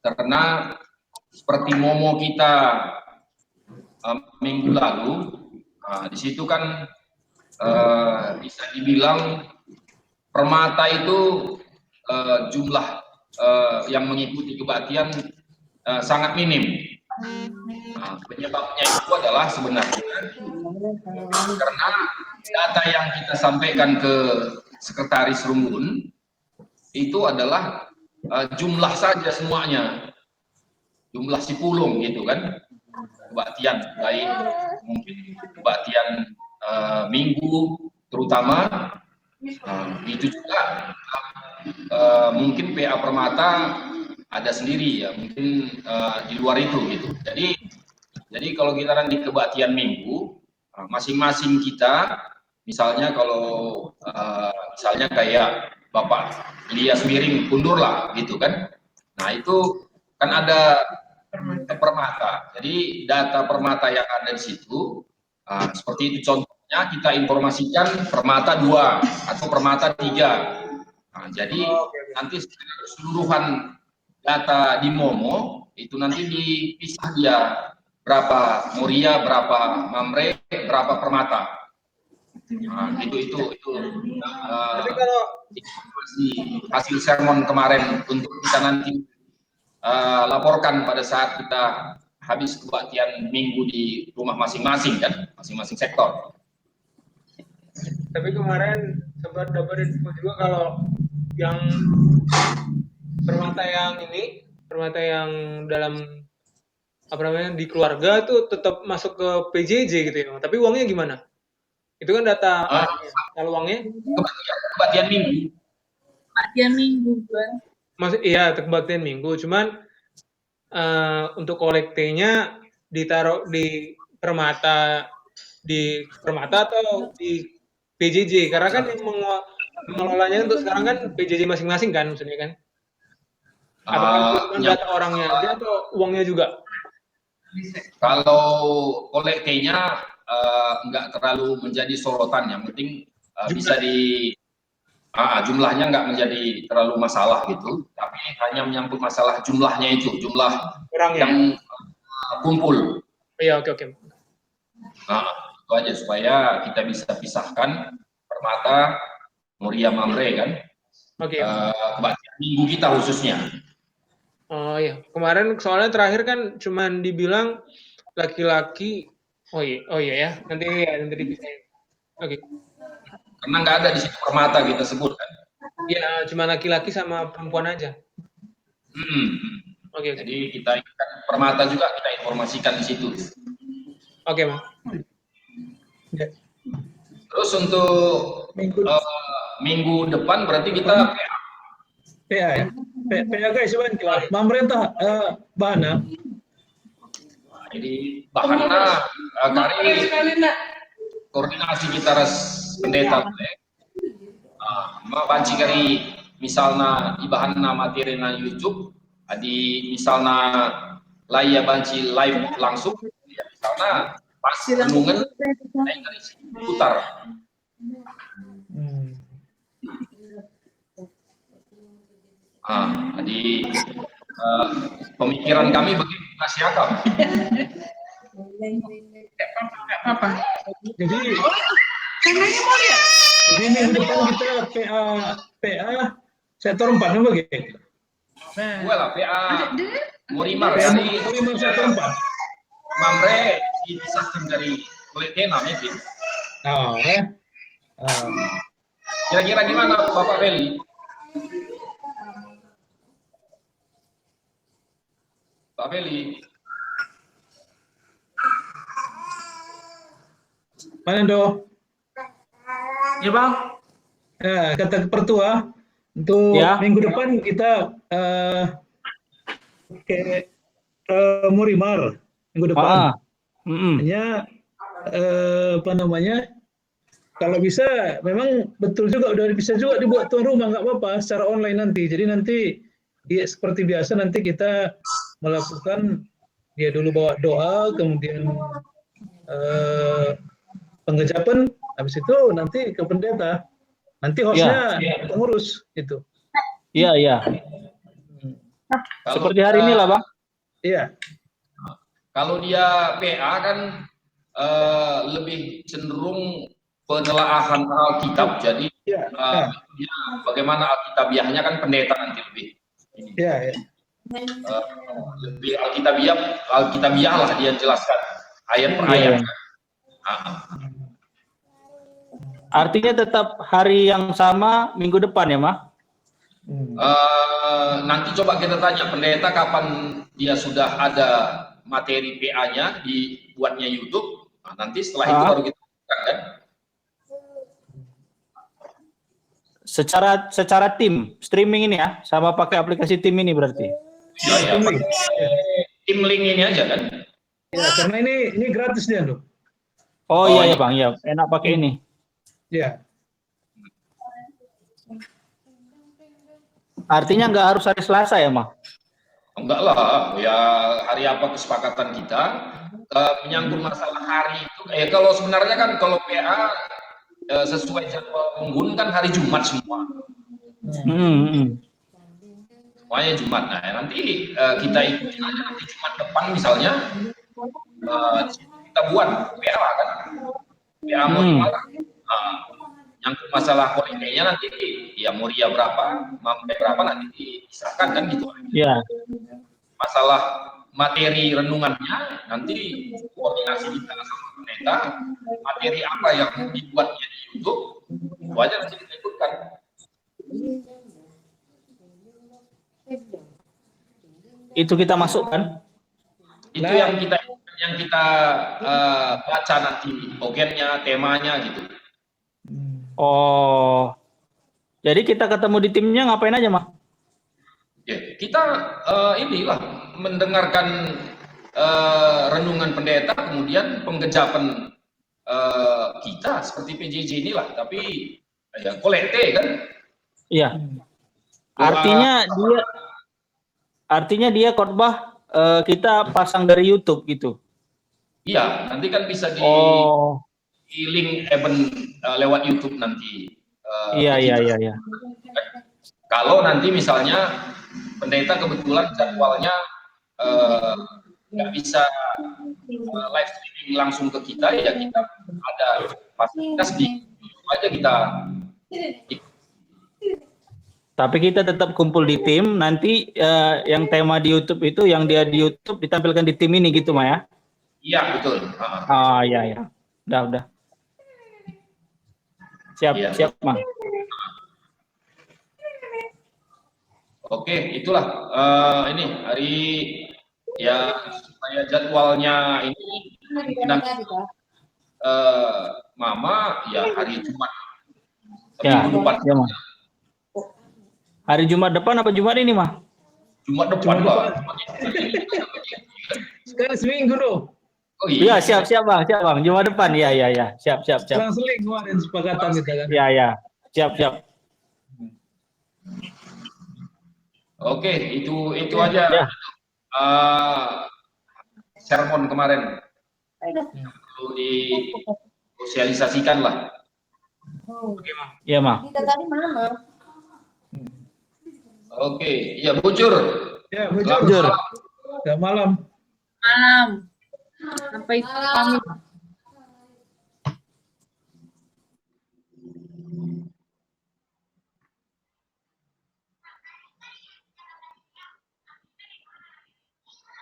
karena seperti momo kita minggu lalu, di situ kan bisa dibilang permata itu jumlah yang mengikuti kebaktian sangat minim. Penyebabnya itu adalah sebenarnya karena data yang kita sampaikan ke Sekretaris Rumbun itu adalah jumlah saja semuanya, jumlah si pulung gitu kan, kebaktian baik mungkin kebaktian minggu terutama itu juga mungkin PA Permata ada sendiri ya, mungkin di luar itu gitu. Jadi kalau kita nanti kebaktian minggu, masing-masing kita, misalnya kalau misalnya kayak Bapak Ilyas Miring mundur lah gitu kan. Nah itu kan ada Permata. Jadi data Permata yang ada di situ, seperti itu contohnya kita informasikan Permata 2 atau Permata 3. Nah, jadi nanti keseluruhan data di Momo itu nanti dipisah dia berapa Muria, berapa Mamre, berapa Permata. Nah, itu Tapi kalau hasil sermon kemarin untuk kita nanti laporkan pada saat kita habis kebaktian minggu di rumah masing-masing kan, masing-masing sektor. Tapi kemarin sempat dapat info juga kalau yang Permata yang dalam apa namanya di keluarga tuh tetap masuk ke PJJ gitu ya. Tapi uangnya gimana? Itu kan data kalau uangnya kebaktian minggu. Kebaktian minggu kan. Iya, kebaktian minggu. Cuman untuk kolektenya ditaruh di Permata atau di PJJ karena kan yang mengelolanya untuk sekarang kan PJJ masing-masing kan maksudnya kan. Apakah cuma data orangnya aja atau uangnya juga? Kalau kolektenya nggak terlalu menjadi sorotan, yang penting bisa di jumlahnya nggak menjadi terlalu masalah gitu, tapi hanya menyangkut masalah jumlahnya itu, jumlah orang yang kumpul. Iya, oke. Nah, itu aja supaya kita bisa pisahkan Permata, Muria, Mamre kan. Oke. Kebaktian minggu kita khususnya. Oh iya, kemarin soalnya terakhir kan cuman dibilang laki-laki. Oh iya ya, nanti dipisahin. Oke. Karena nggak ada di situ Permata kita sebut kan. Iya, cuma laki-laki sama perempuan aja. Oke. Jadi kita ingatkan Permata juga kita informasikan di situ. Oke, Mas. Terus untuk minggu depan berarti kita PA ya. PA guys, pemerintah Bahana. Jadi Bahana kari koordinasi kita ras pendeta banci kari misalnya di Bahana materi na YouTube, di misalnya laya banci live langsung, ya, misalnya pas renungan lain dari putar. Jadi pemikiran kami begitu kasih akal. Apa? Jadi minggu depan kita PA sektor 4 apa gitu? Gue lah PA Murimar dari Murimar sektor 4. Mamre dipisahkan dari Kolektena mungkin. Kira-kira gimana Bapak Beli? Pak Beli. Mana Do? Ya Bang. Kata Pertua untuk minggu depan kita ke Murimar minggu depan. Hanya apa namanya? Kalau bisa, memang betul juga udah bisa juga dibuat tuan rumah, nggak apa-apa secara online nanti. Jadi nanti ya, seperti biasa nanti kita melakukan dia dulu bawa doa, kemudian pengejapan, habis itu nanti ke pendeta, nanti hostnya pengurus itu. Iya. Seperti hari ini lah Bang. Iya. Kalau dia PA kan lebih cenderung penelaahan Alkitab, jadi dia bagaimana Alkitabiahnya kan pendeta nanti lebih. Iya. Lebih Alkitabiah lah dia jelaskan ayat per ayat. Artinya tetap hari yang sama minggu depan ya, Mah? Nanti coba kita tanya pendeta kapan dia sudah ada materi PA-nya dibuatnya YouTube. Nanti setelah itu baru kita kan. secara tim streaming ini ya, sama pakai aplikasi tim ini berarti. Ya, tim link ini aja kan? Ya, karena ini gratis dia loh. Oh iya ya Bang, ya enak pakai ini. Ya. Artinya nggak harus hari Selasa ya, Mah? Enggak lah, ya hari apa kesepakatan kita. Menyangkut masalah hari itu, kalau sebenarnya kan kalau PA sesuai jadwal Unggun kan hari Jumat semua. Semuanya Jumat. Nah nanti kita ikutin aja nanti Jumat depan misalnya kita buat PA kan, PA mau Malang. Nyangkut masalah holiday-nya nanti ya Moria berapa, Mampe berapa nanti diserahkan kan gitu. Iya. Masalah materi renungannya nanti koordinasi kita sama pendeta, materi apa yang dibuatnya di YouTube, itu aja nanti kita ikutkan. Itu kita masukkan. Itu yang kita baca nanti bagiannya, temanya gitu. Oh, jadi kita ketemu di timnya ngapain aja, Mah? Ya, kita inilah mendengarkan renungan pendeta, kemudian penggejapan kita seperti PJJ inilah, tapi ya kolekte kan? Iya. Artinya dia khotbah kita pasang dari YouTube gitu. Iya, nanti kan bisa di link event lewat YouTube nanti. Iya. Kalau nanti misalnya pendeta kebetulan jadwalnya nggak bisa live streaming langsung ke kita, ya kita ada fasilitas di YouTube aja kita. Tapi kita tetap kumpul di tim, nanti yang tema di YouTube itu, yang dia di YouTube ditampilkan di tim ini gitu, Mah ya? Iya, betul. Iya. Udah. Siap, Mah. Oke, itulah ini hari ya supaya jadwalnya ini nanti Mama ya hari Jumat. Ya, Mah. Hari Jumat depan apa Jumat ini, Mah? Jumat depan, Pak. Sekali seminggu loh. Oh iya, siap Bang. Jumat depan, ya. Siap. Seling kemarin sepakatan kita kan. Ya. Siap. Oke, itu aja. Ya. Sermon kemarin perlu disosialisasikan lah. Oke, Mah. Iya, Mah. Kita tadi mana? Oke, ya Bujur. Ya, Bujur. Selamat malam. Sampai pamit.